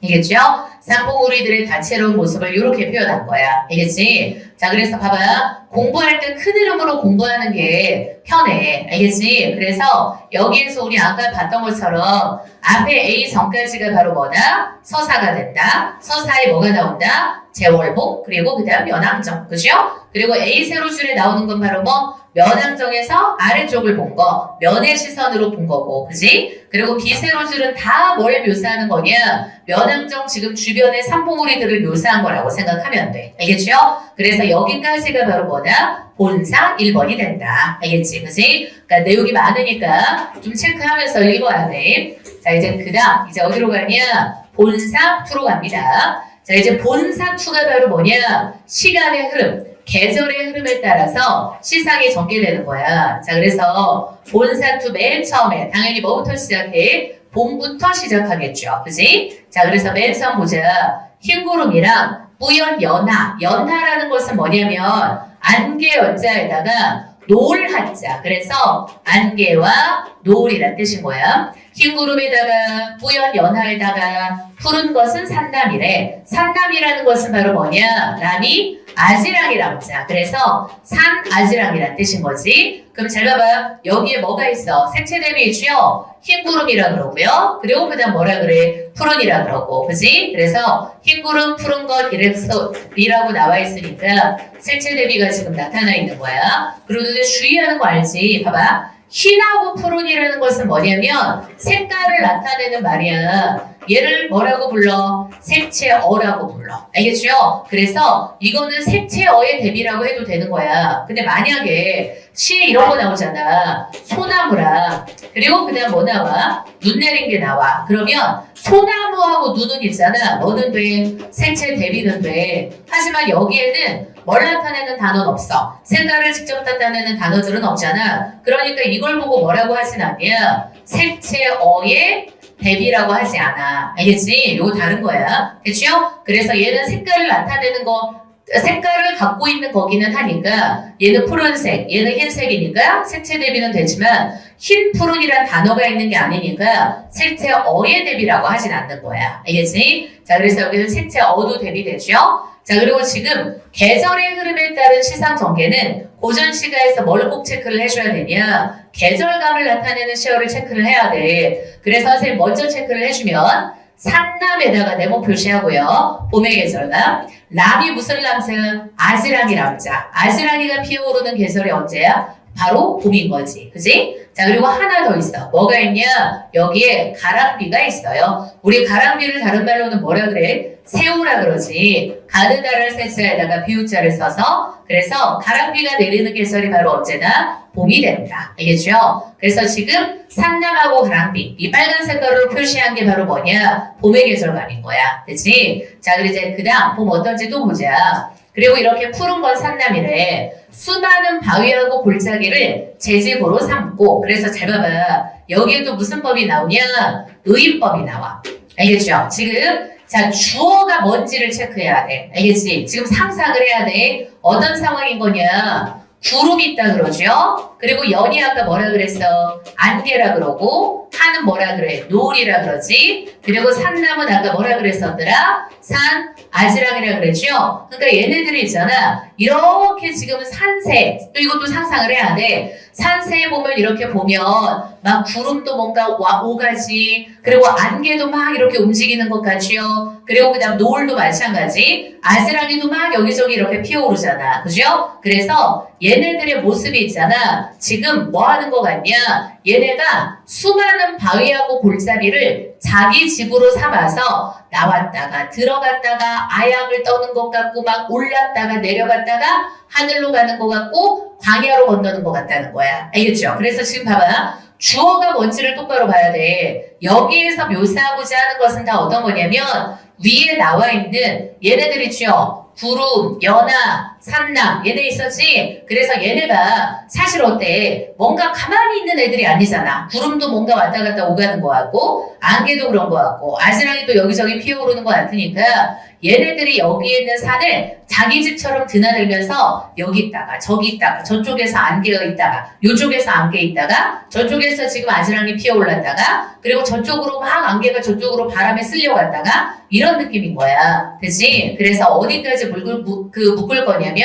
알겠죠? 산봉우리들의 다채로운 모습을 이렇게 표현한 거야. 알겠지? 자, 그래서 봐봐. 공부할 때 큰 흐름으로 공부하는 게 편해. 알겠지? 그래서 여기에서 우리 아까 봤던 것처럼 앞에 A 전까지가 바로 뭐다? 서사가 된다. 서사에 뭐가 나온다? 재월봉, 그리고 그 다음 면왕정. 그죠? 그리고 A 세로줄에 나오는 건 바로 뭐? 면왕정에서 아래쪽을 본 거, 면의 시선으로 본 거고, 그지? 그리고 B 세로줄은 다 뭘 묘사하는 거냐? 면왕정 지금 주변의 산봉우리들을 묘사한 거라고 생각하면 돼. 알겠죠? 그래서 여기까지가 바로 뭐다? 본사 1번이 된다. 알겠지? 그지? 그러니까 내용이 많으니까 좀 체크하면서 읽어야 돼. 자, 이제 그 다음, 이제 어디로 가냐? 본사 2로 갑니다. 자, 이제 본사 2가 바로 뭐냐? 시간의 흐름. 계절의 흐름에 따라서 시상이 전개되는 거야. 자, 그래서 본사2 맨 처음에 당연히 뭐부터 시작해? 봄부터 시작하겠죠. 그지? 자, 그래서 맨 처음 보자. 흰구름이랑 뿌연 연하. 연하라는 것은 뭐냐면 안개 연자에다가 노을 한자. 그래서 안개와 노을이란 뜻인 거야. 흰구름에다가 뿌연 연하에다가 푸른 것은 산남이래. 산남이라는 것은 바로 뭐냐? 남이 아지랑이라고 자. 그래서 산 아지랑이란 뜻인 거지. 그럼 잘 봐봐. 여기에 뭐가 있어? 색채 대비 있죠? 흰구름이라 그러고요. 그리고 그 다음 뭐라 그래? 푸른이라 그러고. 그지? 그래서 흰구름, 푸른 것 이라고 나와 있으니까 색채 대비가 지금 나타나 있는 거야. 그리고 너네 주의하는 거 알지? 봐봐. 흰하고 푸른이라는 것은 뭐냐면 색깔을 나타내는 말이야. 얘를 뭐라고 불러? 색채어라고 불러. 알겠죠? 그래서 이거는 색채어의 대비라고 해도 되는 거야. 근데 만약에 시에 이런 거 나오잖아. 소나무랑 그리고 그다음 뭐 나와? 눈 내린 게 나와. 그러면 소나무하고 눈은 있잖아. 뭐는 돼? 색채 대비는 돼. 하지만 여기에는 뭘 나타내는 단어는 없어. 생각을 직접 나타내는 단어들은 없잖아. 그러니까 이걸 보고 뭐라고 하진 않냐. 색채어의 대비라고 하지 않아. 알겠지? 이거 다른 거야. 그쵸? 그래서 얘는 색깔을 나타내는 거 색깔을 갖고 있는 거기는 하니까 얘는 푸른색, 얘는 흰색이니까 색채 대비는 되지만 흰 푸른이란 단어가 있는 게 아니니까 색채 어의 대비라고 하진 않는 거야. 알겠지? 자, 그래서 여기는 색채 어도 대비되죠? 자, 그리고 지금 계절의 흐름에 따른 시상 전개는 고전 시가에서 뭘 꼭 체크를 해줘야 되냐? 계절감을 나타내는 시어를 체크를 해야 돼. 그래서 선생님 먼저 체크를 해주면 산남에다가 네모 표시하고요. 봄의 계절감. 람이 무슨 람자? 아지랑이 람자. 아지랑이가 피어오르는 계절이 언제야? 바로 봄인 거지. 그지? 자, 그리고 하나 더 있어. 뭐가 있냐? 여기에 가랑비가 있어요. 우리 가랑비를 다른 말로는 뭐라 그래? 새우라 그러지. 가느다랄 새자에다가 비우자를 써서 그래서 가랑비가 내리는 계절이 바로 언제나 봄이 된다. 알겠죠? 그래서 지금 산남하고 가랑비 이 빨간 색깔로 표시한 게 바로 뭐냐? 봄의 계절감인 거야. 그치? 자, 그리고 이제 그 다음 봄 어떤지 또 보자. 그리고 이렇게 푸른 건 산남이래. 수많은 바위하고 골짜기를 재집으로 삼고 그래서 잘 봐봐. 여기에 또 무슨 법이 나오냐? 의인법이 나와. 알겠죠? 지금 자, 주어가 뭔지를 체크해야 돼. 알겠지? 지금 상상을 해야 돼. 어떤 상황인 거냐? 구름이 있다 그러죠? 그리고 연이 아까 뭐라 그랬어? 안개라 그러고 하는 뭐라 그래? 노을이라 그러지? 그리고 산남은 아까 뭐라 그랬었더라? 산, 아지랑이라 그랬죠? 그러니까 얘네들이 있잖아. 이렇게 지금 산새, 또 이것도 상상을 해야 돼. 산새에 보면 이렇게 보면 막 구름도 뭔가 오가지, 그리고 안개도 막 이렇게 움직이는 것 같죠? 그리고 그 다음 노을도 마찬가지. 아지랑이도 막 여기저기 이렇게 피어오르잖아. 그죠? 그래서 얘네들의 모습이 있잖아. 지금 뭐 하는 것 같냐? 얘네가 수많은 바위하고 골짜기를 자기 집으로 삼아서 나왔다가 들어갔다가 아양을 떠는 것 같고 막 올랐다가 내려갔다가 하늘로 가는 것 같고 광야로 건너는 것 같다는 거야. 알겠죠? 그래서 지금 봐봐. 주어가 뭔지를 똑바로 봐야 돼. 여기에서 묘사하고자 하는 것은 다 어떤 거냐면 위에 나와 있는 얘네들이죠. 구름, 연하, 산남 얘네 있었지? 그래서 얘네가 사실 어때? 뭔가 가만히 있는 애들이 아니잖아. 구름도 뭔가 왔다 갔다 오가는 것 같고 안개도 그런 것 같고 아지랑이도 여기저기 피어오르는 것 같으니까 얘네들이 여기에 있는 산을 자기 집처럼 드나들면서 여기 있다가 저기 있다가 저쪽에서 안개가 있다가 이쪽에서 안개 있다가 저쪽에서 지금 아지랑이 피어올랐다가 그리고 저쪽으로 막 안개가 저쪽으로 바람에 쓸려갔다가 이런 느낌인 거야. 그치? 그래서 어디까지 묶을 거냐면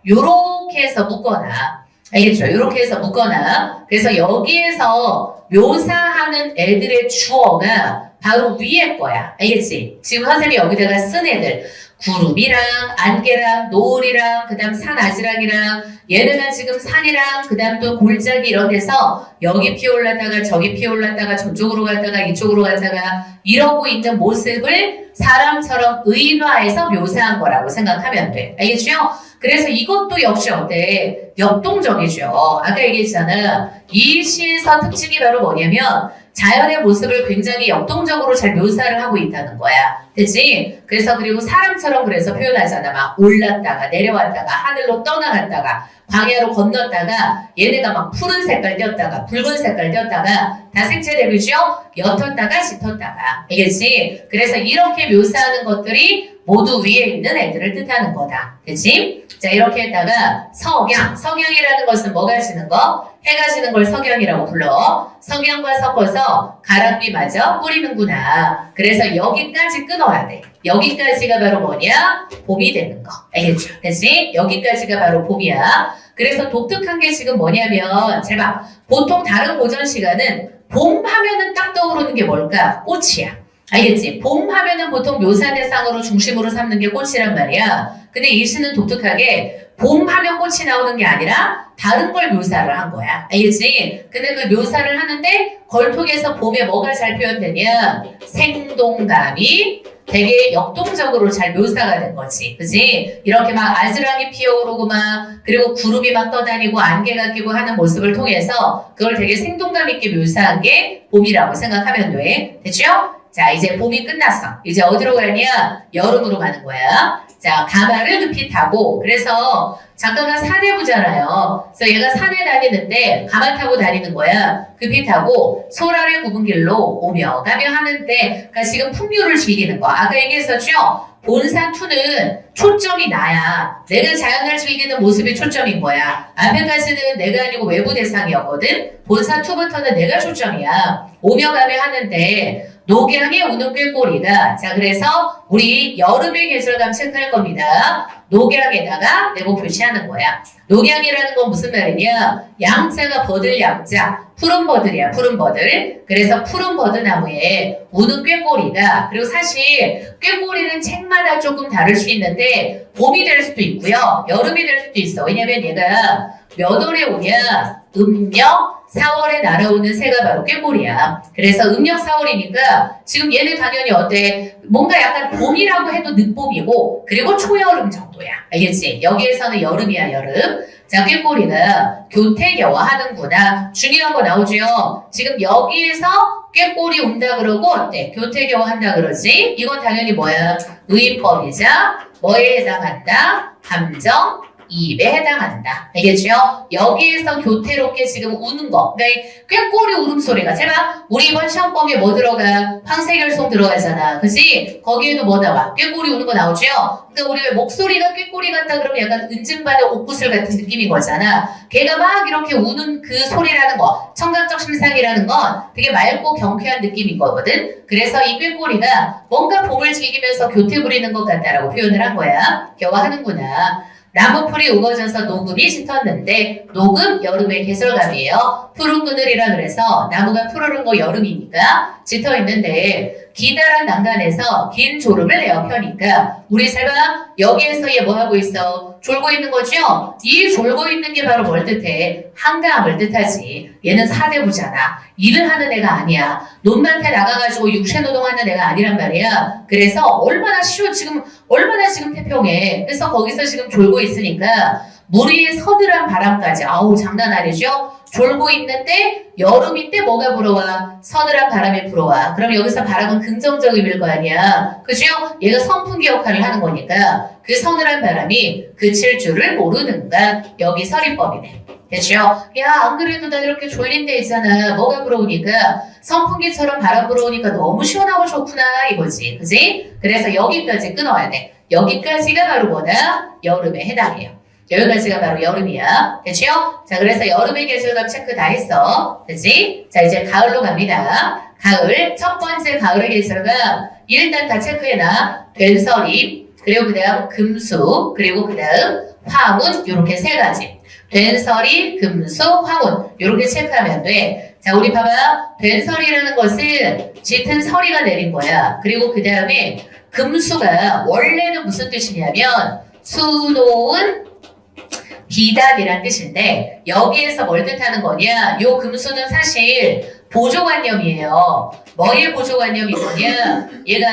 요렇게 해서 묶거나 알겠죠? 요렇게 해서 묶거나 그래서 여기에서 묘사하는 애들의 주어가 바로 위에 거야. 알겠지? 지금 선생님이 여기다가 쓴 애들 구름이랑 안개랑 노을이랑 그 다음 산아지랑이랑 얘네가 지금 산이랑 그 다음 또 골짜기 이런 데서 여기 피어올랐다가 저기 피어올랐다가 저쪽으로 갔다가 이쪽으로 갔다가 이러고 있는 모습을 사람처럼 의인화해서 묘사한 거라고 생각하면 돼. 알겠죠? 그래서 이것도 역시 어때? 역동적이죠. 아까 얘기했잖아. 이 시에서 특징이 바로 뭐냐면 자연의 모습을 굉장히 역동적으로 잘 묘사를 하고 있다는 거야. 그치? 그래서 그리고 사람처럼 그래서 표현하잖아. 막 올랐다가 내려왔다가 하늘로 떠나갔다가 광야로 건넜다가 얘네가 막 푸른 색깔 띄었다가 붉은 색깔 띄었다가 다 생체 대비죠? 옅었다가 짙었다가 알겠지? 그래서 이렇게 묘사하는 것들이 모두 위에 있는 애들을 뜻하는 거다. 그치? 자, 이렇게 했다가 석양이라는 것은 뭐가 지는 거? 해가 지는 걸 석양이라고 불러. 석양과 섞어서 가랑비마저 뿌리는구나. 그래서 여기까지 끊어야 돼. 여기까지가 바로 뭐냐? 봄이 되는 거. 알겠죠? 그치? 여기까지가 바로 봄이야. 그래서 독특한 게 지금 뭐냐면 잘 봐. 보통 다른 고전 시간은 봄 하면은 딱 떠오르는 게 뭘까? 꽃이야. 알겠지? 봄 하면은 보통 묘사 대상으로 중심으로 삼는 게 꽃이란 말이야. 근데 이 시는 독특하게 봄 하면 꽃이 나오는 게 아니라 다른 걸 묘사를 한 거야. 알겠지? 근데 그 묘사를 하는데 걸통에서 봄에 뭐가 잘 표현되냐? 생동감이 되게 역동적으로 잘 묘사가 된 거지. 그지? 이렇게 막 아지랑이 피어오르고 막 그리고 구름이 막 떠다니고 안개가 끼고 하는 모습을 통해서 그걸 되게 생동감 있게 묘사한 게 봄이라고 생각하면 돼. 됐죠? 자, 이제 봄이 끝났어. 이제 어디로 가냐? 여름으로 가는 거야. 자, 가마를 급히 타고 그래서 작가가 산해부잖아요. 그래서 얘가 산에 다니는데 가마 타고 다니는 거야. 급히 타고 소랄의 굽은 길로 오며 가며 하는데 그러니까 지금 풍류를 즐기는 거. 아까 얘기했었죠? 본사 2는 초점이 나야. 내가 자연을 즐기는 모습이 초점인 거야. 앞에까지는 내가 아니고 외부 대상이었거든. 본사 2부터는 내가 초점이야. 오며 가며 하는데 녹양의 우는 꾀꼬리가 자 그래서 우리 여름의 계절감 체크할 겁니다. 녹양에다가 네모 표시하는 거야. 녹양이라는 건 무슨 말이냐? 양자가 버들 양자, 푸른 버들이야, 푸른 버들. 그래서 푸른 버드나무에 우는 꾀꼬리가 그리고 사실 꾀꼬리는 책마다 조금 다를 수 있는데 봄이 될 수도 있고요, 여름이 될 수도 있어. 왜냐면 얘가 몇 월에 오냐? 음력 4월에 날아오는 새가 바로 꾀꼬리야. 그래서 음력 4월이니까 지금 얘는 당연히 어때? 뭔가 약간 봄이라고 해도 늦봄이고 그리고 초여름 정도야. 알겠지? 여기에서는 여름이야, 여름. 자, 꾀꼬리가 교태겨워하는구나. 중요한 거 나오죠? 지금 여기에서 꾀꼬리 운다 그러고 어때? 교태겨워한다 그러지? 이건 당연히 뭐야? 의법이자 뭐에 해당한다? 감정, 이입에 해당한다. 알겠죠? 여기에서 교태롭게 지금 우는 거. 그러니까 꾀꼬리 울음소리가. 제발 우리 이번 시험 범위에 뭐 들어가? 황색열송 들어가잖아. 그치? 거기에도 뭐 나와? 꾀꼬리 우는 거 나오죠? 그러니까 우리 왜 목소리가 꾀꼬리 같다 그러면 약간 은증반의 옥구슬 같은 느낌인 거잖아. 걔가 막 이렇게 우는 그 소리라는 거. 청각적 심상이라는 건 되게 맑고 경쾌한 느낌인 거거든. 그래서 이 꾀꼬리가 뭔가 봄을 즐기면서 교태 부리는 것 같다라고 표현을 한 거야. 겨워하는구나. 나무풀이 우거져서 녹음이 짙었는데 녹음 여름의 계절감이에요. 푸른 그늘이라 그래서 나무가 푸르른 거 여름이니까 짙어있는데 기다란 난간에서 긴 졸음을 내어 펴니까 우리 살바 여기에서 얘 뭐하고 있어? 졸고 있는 거죠? 이 졸고 있는 게 바로 뭘 뜻해? 한가함을 뜻하지. 얘는 사대부잖아. 일을 하는 애가 아니야. 논밭에 나가가지고 육체노동하는 애가 아니란 말이야. 그래서 얼마나 지금 태평해. 그래서 거기서 지금 졸고 있으니까 물 위에 서늘한 바람까지 아우 장난 아니죠? 졸고 있는데 여름인데 뭐가 불어와? 서늘한 바람이 불어와. 그럼 여기서 바람은 긍정적 의미일 거 아니야. 그죠? 얘가 선풍기 역할을 하는 거니까 그 서늘한 바람이 그칠 줄을 모르는가. 여기 서리법이네. 됐죠? 야, 안 그래도 나 이렇게 졸린 데 있잖아. 뭐가 불어오니까 선풍기처럼 바람 불어오니까 너무 시원하고 좋구나 이거지. 그지? 그래서 여기까지 끊어야 돼. 여기까지가 바로 뭐다? 여름에 해당해요. 여기까지가 바로 여름이야. 됐죠? 자, 그래서 여름의 계절감 체크 다 했어. 됐지? 자, 이제 가을로 갑니다. 가을, 첫 번째 가을의 계절감 일단 다 체크해놔. 된서리, 그리고 그 다음 금수, 그리고 그 다음 화운, 요렇게 세 가지. 된서리, 금수, 화운 요렇게 체크하면 돼. 자, 우리 봐봐. 된서리라는 것은 짙은 서리가 내린 거야. 그리고 그 다음에 금수가 원래는 무슨 뜻이냐면 수놓은 비단이란 뜻인데 뜻인데 여기에서 뭘 뜻하는 거냐? 요 금수는 사실 보조관념이에요. 뭐의 보조관념이 뭐냐? 얘가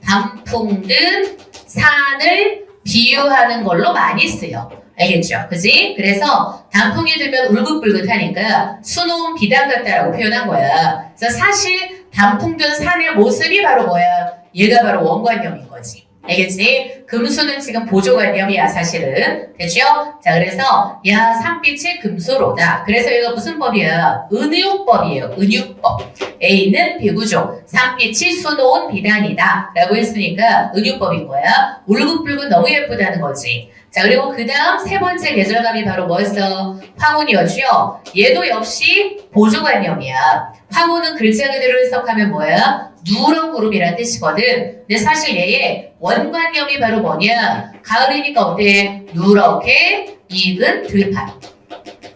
단풍든 산을 비유하는 걸로 많이 쓰여. 알겠죠? 그지? 그래서 단풍이 들면 울긋불긋하니까 수놓은 비단 같다라고 표현한 거야. 그래서 사실 단풍 든 산의 모습이 바로 뭐야? 얘가 바로 원관념인 거지. 알겠지? 금수는 지금 보조관념이야 사실은. 됐죠? 자, 그래서 야 산빛이 금수로다. 그래서 얘가 무슨 법이야? 은유법이에요. 은유법. A는 비구조, 산빛이 수놓은 비단이다 라고 했으니까 은유법인 거야. 울긋불긋 너무 예쁘다는 거지. 자, 그리고 그 다음 세 번째 계절감이 바로 뭐였어? 황혼이었죠? 얘도 역시 보조관념이야. 황혼은 글자 그대로 해석하면 뭐야? 누런 구름이란 뜻이거든. 근데 사실 얘의 원관념이 바로 뭐냐? 가을이니까 어때? 누렇게 익은 들판.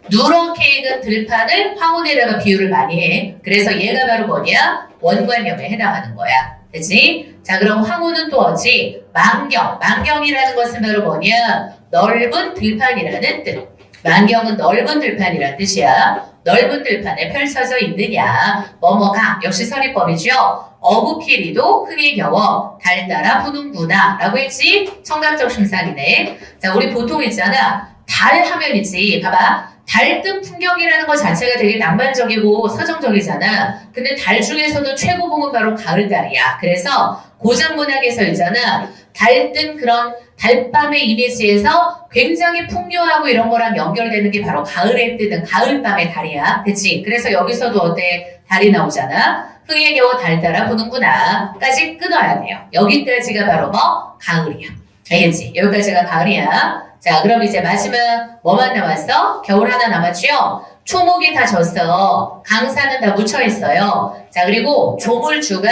누렇게 익은 들판을 황혼에다가 비유를 많이 해. 그래서 얘가 바로 뭐냐? 원관념에 해당하는 거야. 그치? 자, 그럼 황혼은 또 어찌? 만경. 만경이라는 것은 바로 뭐냐? 넓은 들판이라는 뜻. 만경은 넓은 들판이라는 뜻이야. 넓은 들판에 펼쳐져 있느냐? 뭐뭐가 역시 서리법이죠. 어부끼리도 흥에 겨워 달 따라 부는구나 라고 했지? 청각적 심상이네. 자, 우리 보통 있잖아. 달 하면 있지. 봐봐. 달뜬 풍경이라는 것 자체가 되게 낭만적이고 서정적이잖아. 근데 달 중에서도 최고봉은 바로 가을달이야. 그래서 고전문학에서 있잖아. 달뜬 그런 달밤의 이미지에서 굉장히 풍요하고 이런 거랑 연결되는 게 바로 가을에 뜨는 가을밤의 달이야. 그치? 그래서 여기서도 어때? 달이 나오잖아. 흥에 겨워 달 따라 보는구나 까지 끊어야 돼요. 여기까지가 바로 뭐? 가을이야. 알겠지? 여기까지가 가을이야. 자, 그럼 이제 마지막 뭐만 남았어? 겨울 하나 남았죠? 초목이 다 졌어. 강사는 다 묻혀있어요. 자, 그리고 조물주가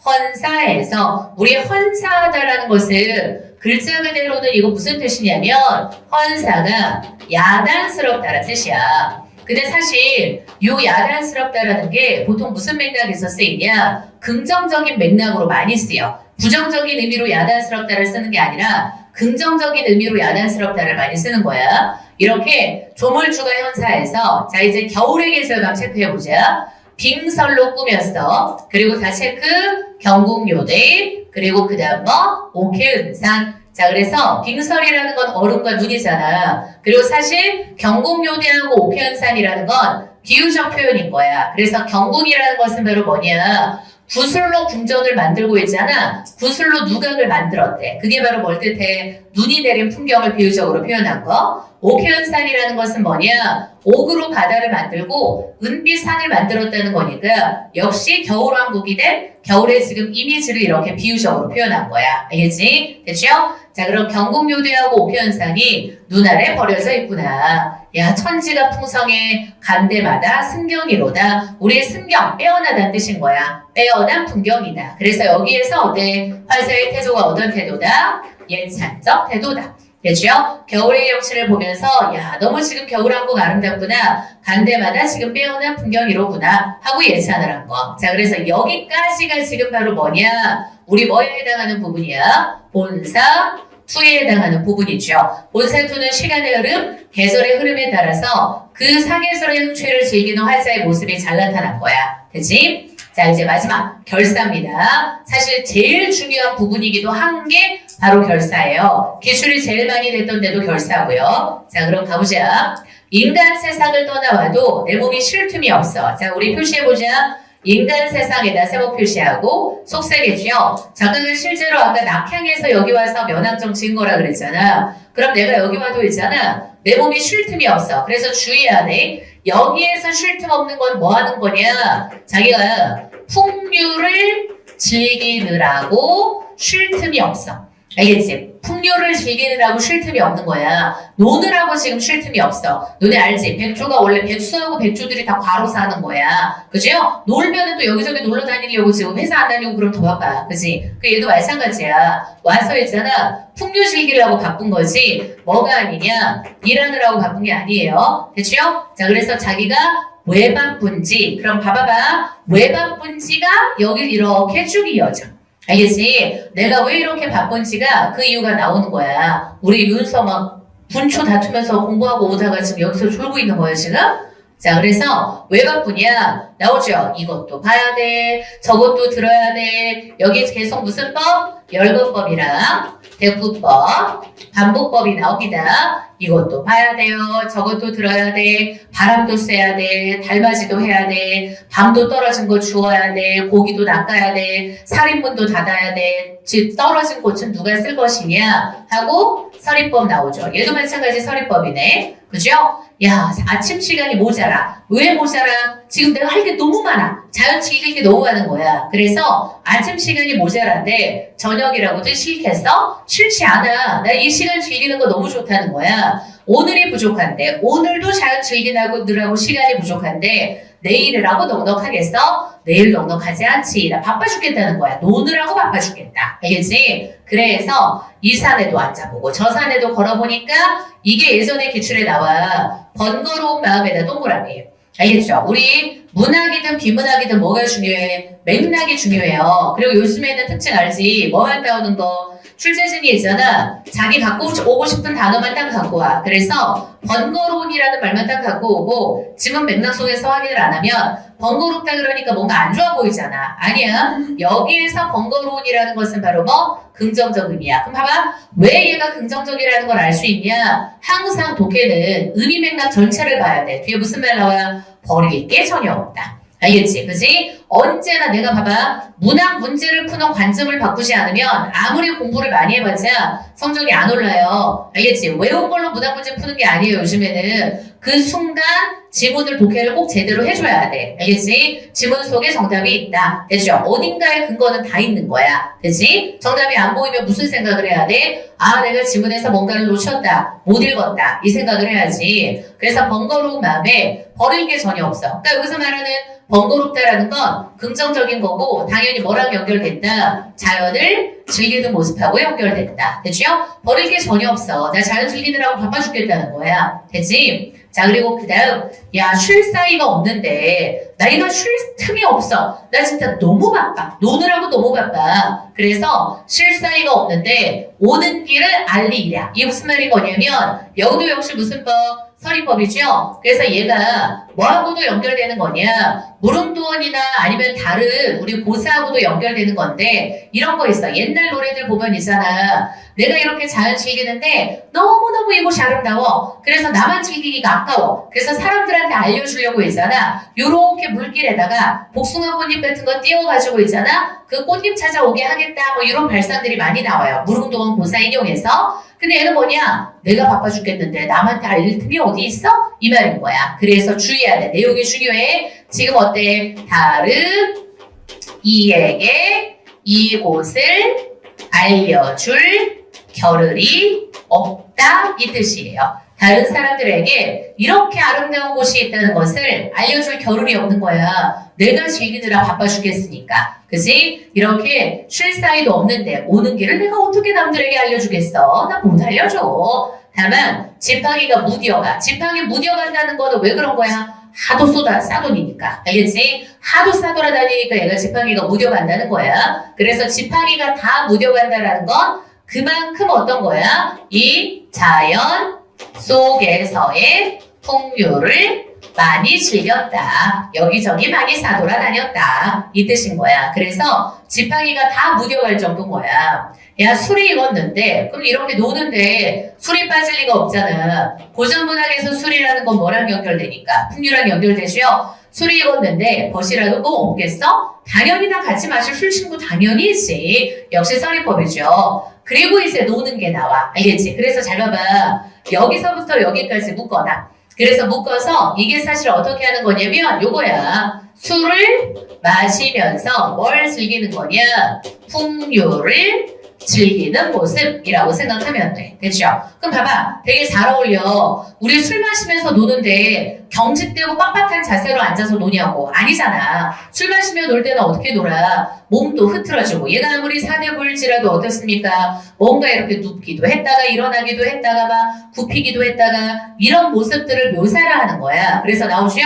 헌사해서 우리 헌사하다라는 것은 글자 그대로는 이거 무슨 뜻이냐면 헌사가 야단스럽다는 뜻이야. 근데 사실 이 야단스럽다라는 게 보통 무슨 맥락에서 쓰이냐? 긍정적인 맥락으로 많이 쓰여. 부정적인 의미로 야단스럽다를 쓰는 게 아니라 긍정적인 의미로 야단스럽다를 많이 쓰는 거야. 이렇게 조물주가 현사해서 자 이제 겨울의 계절감 체크해보자. 빙설로 꾸몄어. 그리고 다 체크 경국요대 그리고 그 다음 뭐 옥해은산. 자 그래서 빙설이라는 건 얼음과 눈이잖아. 그리고 사실 경국요대하고 옥해은산이라는 건 비유적 표현인 거야. 그래서 경국이라는 것은 바로 뭐냐? 구슬로 궁전을 만들고 있잖아. 구슬로 누각을 만들었대. 그게 바로 뭘 뜻해? 눈이 내린 풍경을 비유적으로 표현한 거. 옥해은산이라는 것은 뭐냐? 옥으로 바다를 만들고 은빛 산을 만들었다는 거니까 역시 겨울왕국이 된 겨울의 지금 이미지를 이렇게 비유적으로 표현한 거야. 알겠지? 됐죠? 자 그럼 경국요대하고 옥해은산이 눈 아래 버려져 있구나. 야 천지가 풍성해 간대마다 승경이로다. 우리의 승경 빼어나다는 뜻인 거야. 빼어난 풍경이다. 그래서 여기에서 어때? 화사의 태도가 어떤 태도다? 예찬적 태도다. 됐죠? 겨울의 경치를 보면서 야 너무 지금 겨울왕국 아름답구나. 간대마다 지금 빼어난 풍경이로구나 하고 예찬을 한 거. 자 그래서 여기까지가 지금 바로 뭐냐? 우리 뭐에 해당하는 부분이야? 본사 투에 해당하는 부분이죠. 본사 투는 시간의 흐름, 계절의 흐름에 따라서 그 사계절의 흥취를 즐기는 활자의 모습이 잘 나타난 거야. 됐지? 자 이제 마지막 결사입니다. 사실 제일 중요한 부분이기도 한 게 바로 결사예요. 기출이 제일 많이 됐던 데도 결사고요. 자 그럼 가보자. 인간 세상을 떠나와도 내 몸이 쉴 틈이 없어. 자 우리 표시해보자. 인간 세상에다 세모 표시하고 속세겠죠. 작가가 실제로 아까 낙향에서 여기 와서 면항정 지은 거라 그랬잖아. 그럼 내가 여기 와도 있잖아. 내 몸이 쉴 틈이 없어. 그래서 주의해야 돼. 여기에서 쉴 틈 없는 건 뭐 하는 거냐? 자기가 풍류를 즐기느라고 쉴 틈이 없어. 알겠지? 풍류를 즐기느라고 쉴 틈이 없는 거야. 노느라고 지금 쉴 틈이 없어. 너네 알지? 백조가 원래 백수하고 백조들이 다 과로사 하는 거야. 그죠? 놀면은 또 여기저기 놀러 다니려고 지금 회사 안 다니고 그럼 더 바빠. 그지? 그 얘도 마찬가지야. 와서 있잖아. 풍류 즐기려고 바쁜 거지. 뭐가 아니냐? 일하느라고 바쁜 게 아니에요. 됐죠? 자, 그래서 자기가 왜 바쁜지. 그럼 봐봐봐. 왜 바쁜지가 여기 이렇게 쭉 이어져. 알겠지? 내가 왜 이렇게 바쁜지가 그 이유가 나오는 거야. 우리 윤서 막 분초 다투면서 공부하고 오다가 지금 여기서 졸고 있는 거예요, 지금? 자, 그래서 왜 바쁘냐? 나오죠? 이것도 봐야 돼. 저것도 들어야 돼. 여기 계속 무슨 법? 열거법이랑 대구법, 반복법이 나옵니다. 이것도 봐야 돼요. 저것도 들어야 돼. 바람도 쐬야 돼. 달맞이도 해야 돼. 밤도 떨어진 거 주워야 돼. 고기도 낚아야 돼. 살인문도 닫아야 돼. 즉 떨어진 꽃은 누가 쓸 것이냐 하고 서리법 나오죠. 얘도 마찬가지 서리법이네. 그죠? 야 아침 시간이 모자라. 왜 모자라? 지금 내가 할 게 너무 많아. 자연 즐길 게 너무 많은 거야. 그래서 아침 시간이 모자란데 저녁이라고도 싫겠어? 싫지 않아. 나 이 시간 즐기는 거 너무 좋다는 거야. 오늘이 부족한데 오늘도 자연 즐기느라고 시간이 부족한데 내일을 하고 넉넉하겠어? 내일 넉넉하지 않지. 나 바빠 죽겠다는 거야. 노느라고 바빠 죽겠다. 알겠지? 그래서 이 산에도 앉아보고 저 산에도 걸어보니까 이게 예전에 기출에 나와. 번거로운 마음에다 동그라미. 알겠죠? 우리 문학이든 비문학이든 뭐가 중요해? 맥락이 중요해요. 그리고 요즘에는 특징 알지? 뭐만 나오는 거? 출제진이 있잖아. 자기 갖고 오고 싶은 단어만 딱 갖고 와. 그래서 번거로운이라는 말만 딱 갖고 오고 지문 맥락 속에서 확인을 안 하면 번거롭다 그러니까 뭔가 안 좋아 보이잖아. 아니야. 여기에서 번거로운이라는 것은 바로 뭐? 긍정적 의미야. 그럼 봐봐. 왜 얘가 긍정적이라는 걸 알 수 있냐? 항상 독해는 의미 맥락 전체를 봐야 돼. 뒤에 무슨 말 나와? 버릴 게 전혀 없다. 알겠지? 그지? 언제나 내가 봐봐. 문학 문제를 푸는 관점을 바꾸지 않으면 아무리 공부를 많이 해봤자 성적이 안 올라요. 알겠지? 외운 걸로 문학 문제 푸는 게 아니에요. 요즘에는 그 순간 지문을 독해를 꼭 제대로 해줘야 돼. 알겠지? 지문 속에 정답이 있다. 됐죠? 어딘가에 근거는 다 있는 거야. 됐지? 정답이 안 보이면 무슨 생각을 해야 돼? 아, 내가 지문에서 뭔가를 놓쳤다. 못 읽었다. 이 생각을 해야지. 그래서 번거로운 마음에 버릴 게 전혀 없어. 그러니까 여기서 말하는 번거롭다라는 건 긍정적인 거고 당연히 뭐랑 연결됐다? 자연을 즐기는 모습하고 연결됐다. 됐죠? 버릴 게 전혀 없어. 나 자연 즐기느라고 바빠 죽겠다는 거야. 됐지? 자, 그리고 그 다음, 야, 쉴 사이가 없는데, 나이가 쉴 틈이 없어. 나 진짜 너무 바빠. 노느라고 너무 바빠. 그래서 쉴 사이가 없는데, 오는 길을 알리랴. 이게 무슨 말이 뭐냐면, 여기도 역시 무슨 법? 서리법이죠? 그래서 얘가 뭐하고도 연결되는 거냐? 무릉도원이나 아니면 다른 우리 고사하고도 연결되는 건데, 이런 거 있어. 옛날 노래들 보면 있잖아. 내가 이렇게 자연 즐기는데 너무너무 이곳이 아름다워. 그래서 나만 즐기기가 아까워. 그래서 사람들한테 알려주려고 했잖아. 요렇게 물길에다가 복숭아 꽃잎 같은 거 띄워가지고 있잖아. 그 꽃잎 찾아오게 하겠다. 뭐 이런 발상들이 많이 나와요. 무릉도원 고사 인용해서. 근데 얘는 뭐냐? 내가 바빠 죽겠는데 남한테 알릴 틈이 어디 있어? 이 말인 거야. 그래서 주의해야 돼. 내용이 중요해. 지금 어때? 다른 이에게 이곳을 알려줄 겨를이 없다 이 뜻이에요. 다른 사람들에게 이렇게 아름다운 곳이 있다는 것을 알려줄 겨를이 없는 거야. 내가 즐기느라 바빠 죽겠으니까. 그치? 이렇게 쉴 사이도 없는데 오는 길을 내가 어떻게 남들에게 알려주겠어? 나 못 알려줘. 다만 지팡이가 무뎌가. 지팡이 무뎌간다는 거는 왜 그런 거야? 하도 싸돌이니까. 알겠지? 하도 싸돌아다니니까 얘가 지팡이가 무뎌간다는 거야. 그래서 지팡이가 다 무뎌간다라는 건 그만큼 어떤 거야? 이 자연 속에서의 풍요를 많이 즐겼다. 여기저기 많이 싸돌아다녔다. 이 뜻인 거야. 그래서 지팡이가 다 무뎌갈 정도인 거야. 야, 술이 익었는데, 그럼 이렇게 노는데 술이 빠질 리가 없잖아. 고전문학에서 술이라는 건 뭐랑 연결되니까? 풍류랑 연결되죠? 술이 익었는데 벗이라도 꼭 없겠어? 당연히 다 같이 마실 술 친구 당연히 있지. 역시 서리법이죠. 그리고 이제 노는 게 나와. 알겠지? 그래서 잘 봐봐. 여기서부터 여기까지 묶어놔. 그래서 묶어서 이게 사실 어떻게 하는 거냐면 요거야. 술을 마시면서 뭘 즐기는 거냐? 풍요를 즐기는 모습이라고 생각하면 돼. 됐죠? 그럼 봐봐. 되게 잘 어울려. 우리 술 마시면서 노는데 경직되고 빳빳한 자세로 앉아서 노냐고. 아니잖아. 술 마시며 놀 때는 어떻게 놀아? 몸도 흐트러지고. 얘가 아무리 사대보일지라도 어떻습니까? 뭔가 이렇게 눕기도 했다가 일어나기도 했다가 막 굽히기도 했다가 이런 모습들을 묘사를 하는 거야. 그래서 나오죠?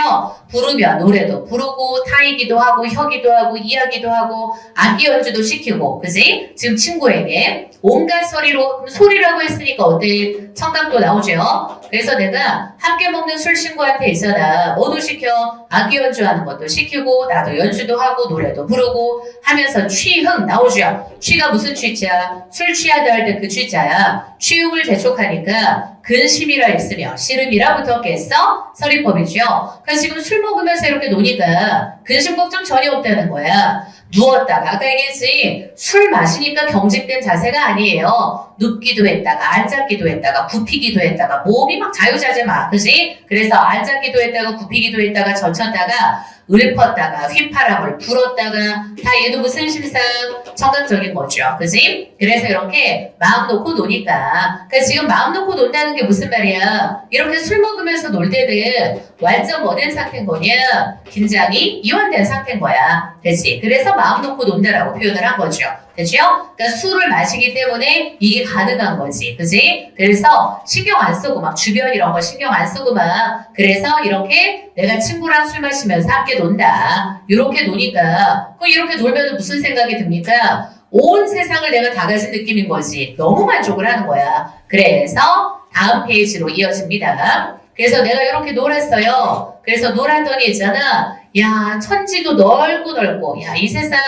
부르면 노래도 부르고 타이기도 하고 혀기도 하고 이야기도 하고 악기 연주도 시키고. 그지? 지금 친구에게 온갖 소리라고 했으니까 어때? 청각도 나오죠? 그래서 내가 함께 먹는 술 친구한테 있잖아. 뭐도 시켜? 악기 연주하는 것도 시키고 나도 연주도 하고 노래도 부르고 하면서 취흥 나오죠? 취가 무슨 취자? 술 취하다 할 때 그 취자야. 취흉을 재촉하니까 근심이라 있으며 씨름이라 붙었겠어? 서리법이죠? 그래서 지금 술 먹으면서 이렇게 노니까 근심 걱정 전혀 없다는 거야. 누웠다가 아까 얘기했지 술 마시니까 경직된 자세가 아니에요. 눕기도 했다가 앉았기도 했다가 굽히기도 했다가 몸이 막 자유자재 막 그지? 그래서 앉았기도 했다가 굽히기도 했다가 젖혔다가 읊었다가 휘파람을 불었다가 다 얘도 무슨 심상 청각적인 거죠. 그지? 그래서 이렇게 마음 놓고 노니까 그러니까 지금 마음 놓고 논다는 게 무슨 말이야? 이렇게 술 먹으면서 놀 때는 완전 뭐 된 상태인 거냐? 긴장이 이완된 상태인 거야. 그치? 그래서 마음 놓고 논다라고 표현을 한 거죠. 됐죠? 그러니까 술을 마시기 때문에 이게 가능한 거지. 그지? 그래서 신경 안 쓰고 막 주변 이런 거 신경 안 쓰고 막 그래서 이렇게 내가 친구랑 술 마시면서 함께 논다. 이렇게 노니까 그럼 이렇게 놀면 무슨 생각이 듭니까? 온 세상을 내가 다 가진 느낌인 거지. 너무 만족을 하는 거야. 그래서 다음 페이지로 이어집니다. 그래서 내가 이렇게 놀았어요. 그래서 놀았더니 있잖아. 야, 천지도 넓고 야, 이 세상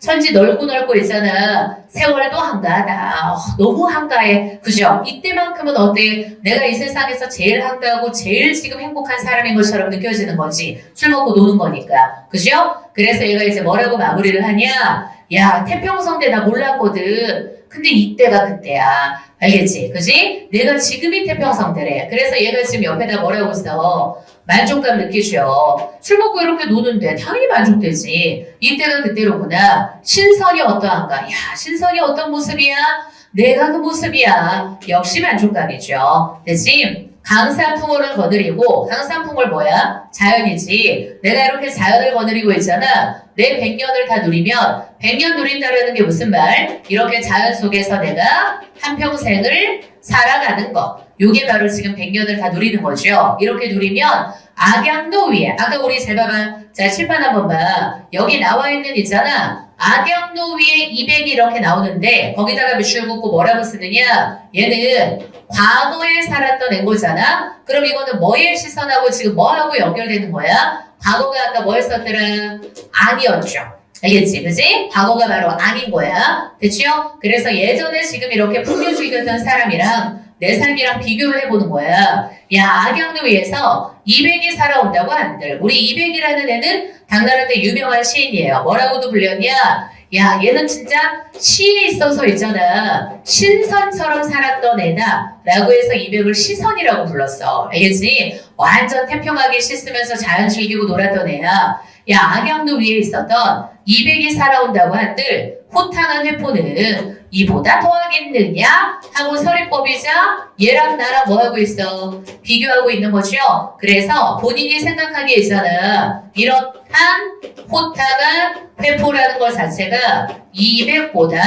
천지 넓고 넓고 있잖아. 세월도 한가하다. 너무 한가해. 그죠? 이때만큼은 어때? 내가 이 세상에서 제일 한가하고 제일 지금 행복한 사람인 것처럼 느껴지는 거지. 술 먹고 노는 거니까. 그죠? 그래서 얘가 이제 뭐라고 마무리를 하냐? 야, 태평성대 나 몰랐거든. 근데 이때가 그때야. 알겠지? 그지? 내가 지금이 태평성대래. 그래서 얘가 지금 옆에다 뭐라고 써? 만족감 느끼죠. 술 먹고 이렇게 노는데 당연히 만족되지. 이때가 그때로구나. 신선이 어떠한가? 야, 신선이 어떤 모습이야? 내가 그 모습이야. 역시 만족감이죠. 됐지? 강산풍월을 거느리고, 강산풍월 뭐야? 자연이지. 내가 이렇게 자연을 거느리고 있잖아. 내 100년을 다 누리면 100년 누린다라는 게 무슨 말? 이렇게 자연 속에서 내가 한평생을 살아가는 거. 요게 바로 지금 100년을 다 누리는 거죠. 이렇게 누리면 악양도 위에, 아까 우리 잘 봐봐. 자, 칠판 한번 봐. 여기 나와 있는 있잖아. 악양도 위에 200이 이렇게 나오는데 거기다가 밑줄 긋고 뭐라고 쓰느냐? 얘는 과거에 살았던 앵거잖아. 그럼 이거는 뭐의 시선하고 지금 뭐하고 연결되는 거야? 과거가 아까 뭐였었더라? 아니었죠. 알겠지? 그지? 과거가 바로 아닌 거야. 됐죠? 그래서 예전에 지금 이렇게 풍요주의였던 사람이랑 내 삶이랑 비교를 해보는 거야. 야, 악양도 위에서 200이 살아온다고 한들 우리 200이라는 애는 당나라 때 유명한 시인이에요. 뭐라고도 불렸냐? 야, 얘는 진짜 시에 있어서 있잖아. 신선처럼 살았던 애다. 라고 해서 200을 시선이라고 불렀어. 알겠지? 완전 태평하게 씻으면서 자연 즐기고 놀았던 애야. 야, 악양도 위에 있었던 200이 살아온다고 한들 호탕한 회포는 이보다 더하겠느냐? 하고 서리법이자 얘랑 나랑 뭐하고 있어? 비교하고 있는 거죠. 그래서 본인이 생각하기에 있잖아. 이렇단 호탕한 회포라는 것 자체가 200보다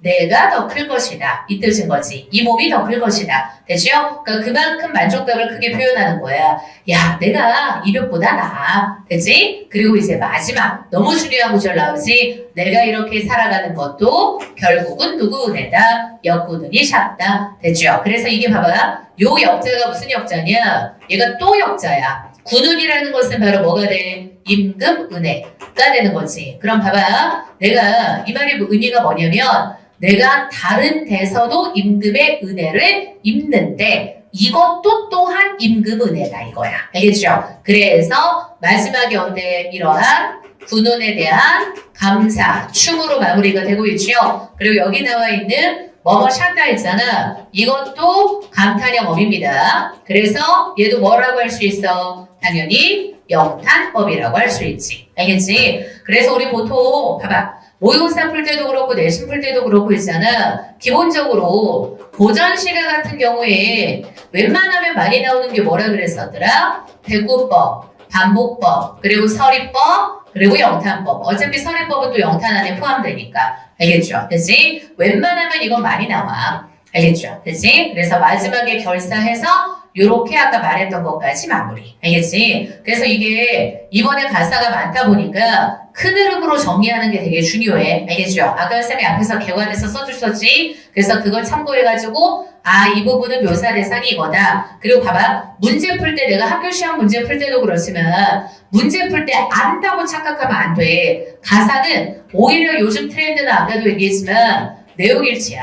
내가 더 클 것이다. 이 뜻인 거지. 이 몸이 더 클 것이다. 됐죠? 그러니까 그만큼 만족감을 크게 표현하는 거야. 야, 내가 200보다 나아. 됐지? 그리고 이제 마지막 너무 중요한 구절 나오지. 내가 이렇게 살아가는 것도 결국은 누구 은혜다. 역군은이 샵다. 됐죠? 그래서 이게 봐봐. 요 역자가 무슨 역자냐? 얘가 또 역자야. 군운이라는 것은 바로 뭐가 돼? 임금 은혜가 되는 거지. 그럼 봐봐. 내가 이 말의 의미가 뭐냐면 내가 다른 데서도 임금의 은혜를 입는데 이것도 또한 임금 은혜다 이거야. 알겠죠? 그래서 마지막에 어때? 이러한 군운에 대한 감사, 충으로 마무리가 되고 있죠. 그리고 여기 나와 있는 뭐뭐 샷다 있잖아. 이것도 감탄형 어입니다. 그래서 얘도 뭐라고 할 수 있어? 당연히 영탄법이라고 할 수 있지. 알겠지? 그래서 우리 보통 봐봐. 모의고사 풀 때도 그렇고 내신 풀 때도 그렇고 있잖아. 기본적으로 고전시가 같은 경우에 웬만하면 많이 나오는 게 뭐라 그랬었더라? 백구법, 반복법, 그리고 서리법, 그리고 영탄법. 어차피 서리법은 또 영탄 안에 포함되니까. 알겠죠? 됐지? 웬만하면 이건 많이 나와. 알겠죠? 됐지? 그래서 마지막에 결사해서 요렇게 아까 말했던 것까지 마무리. 알겠지? 그래서 이게 이번에 가사가 많다 보니까 큰 흐름으로 정리하는 게 되게 중요해. 알겠죠? 아까 쌤이 앞에서 개관해서 써줬었지? 그래서 그걸 참고해가지고 아, 이 부분은 묘사 대상이 이거다. 그리고 봐봐. 문제 풀 때 내가 학교 시험 문제 풀 때도 그렇지만 문제 풀 때 안다고 착각하면 안 돼. 가사는 오히려 요즘 트렌드는 아까도 얘기했지만 내용일치야.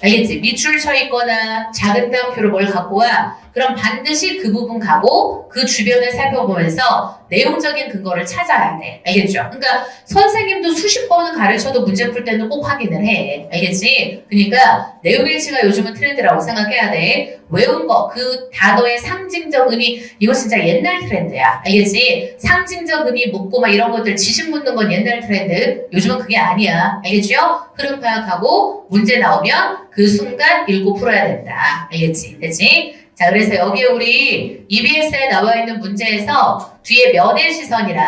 알겠지? 밑줄 쳐 있거나 작은 따옴표로 뭘 갖고 와. 그럼 반드시 그 부분 가고 그 주변을 살펴보면서 내용적인 근거를 찾아야 돼. 알겠죠? 그러니까 선생님도 수십 번은 가르쳐도 문제 풀 때는 꼭 확인을 해. 알겠지? 그러니까 내용일치가 요즘은 트렌드라고 생각해야 돼. 외운 거, 그 단어의 상징적 의미, 이거 진짜 옛날 트렌드야. 알겠지? 상징적 의미 묻고 막 이런 것들 지식 묻는 건 옛날 트렌드. 요즘은 그게 아니야. 알겠죠? 흐름 파악하고 문제 나오면 그 순간 읽고 풀어야 된다. 알겠지? 됐지? 자, 그래서 여기 우리 EBS에 나와 있는 문제에서 뒤에 면의 시선이랑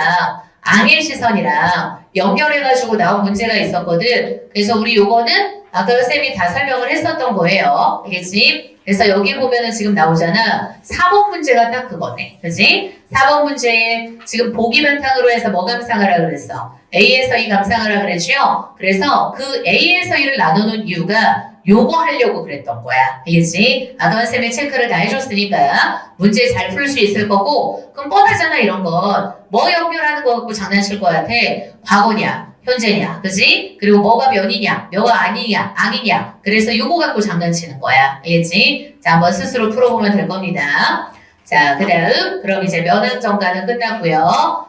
앙의 시선이랑 연결해가지고 나온 문제가 있었거든. 그래서 우리 요거는 아까 쌤이 다 설명을 했었던 거예요. 알겠지? 그래서 여기 보면은 지금 나오잖아. 4번 문제가 딱 그거네. 그치? 4번 문제에 지금 보기 바탕으로 해서 뭐 감상하라 그랬어? A에서 E 감상하라 그랬죠? 그래서 그 A에서 E를 나누는 이유가 요거 하려고 그랬던 거야. 알겠지? 아도한 쌤이 체크를 다 해줬으니까 문제 잘 풀 수 있을 거고, 그럼 뻔하잖아, 이런 건. 뭐 연결하는 거 갖고 장난칠 것 같아? 과거냐, 현재냐, 그지? 그리고 뭐가 면이냐, 뭐가 아니냐, 앙이냐. 그래서 요거 갖고 장난치는 거야. 알겠지? 자, 한번 스스로 풀어보면 될 겁니다. 자, 그 다음, 그럼 이제 면항정가는 끝났고요.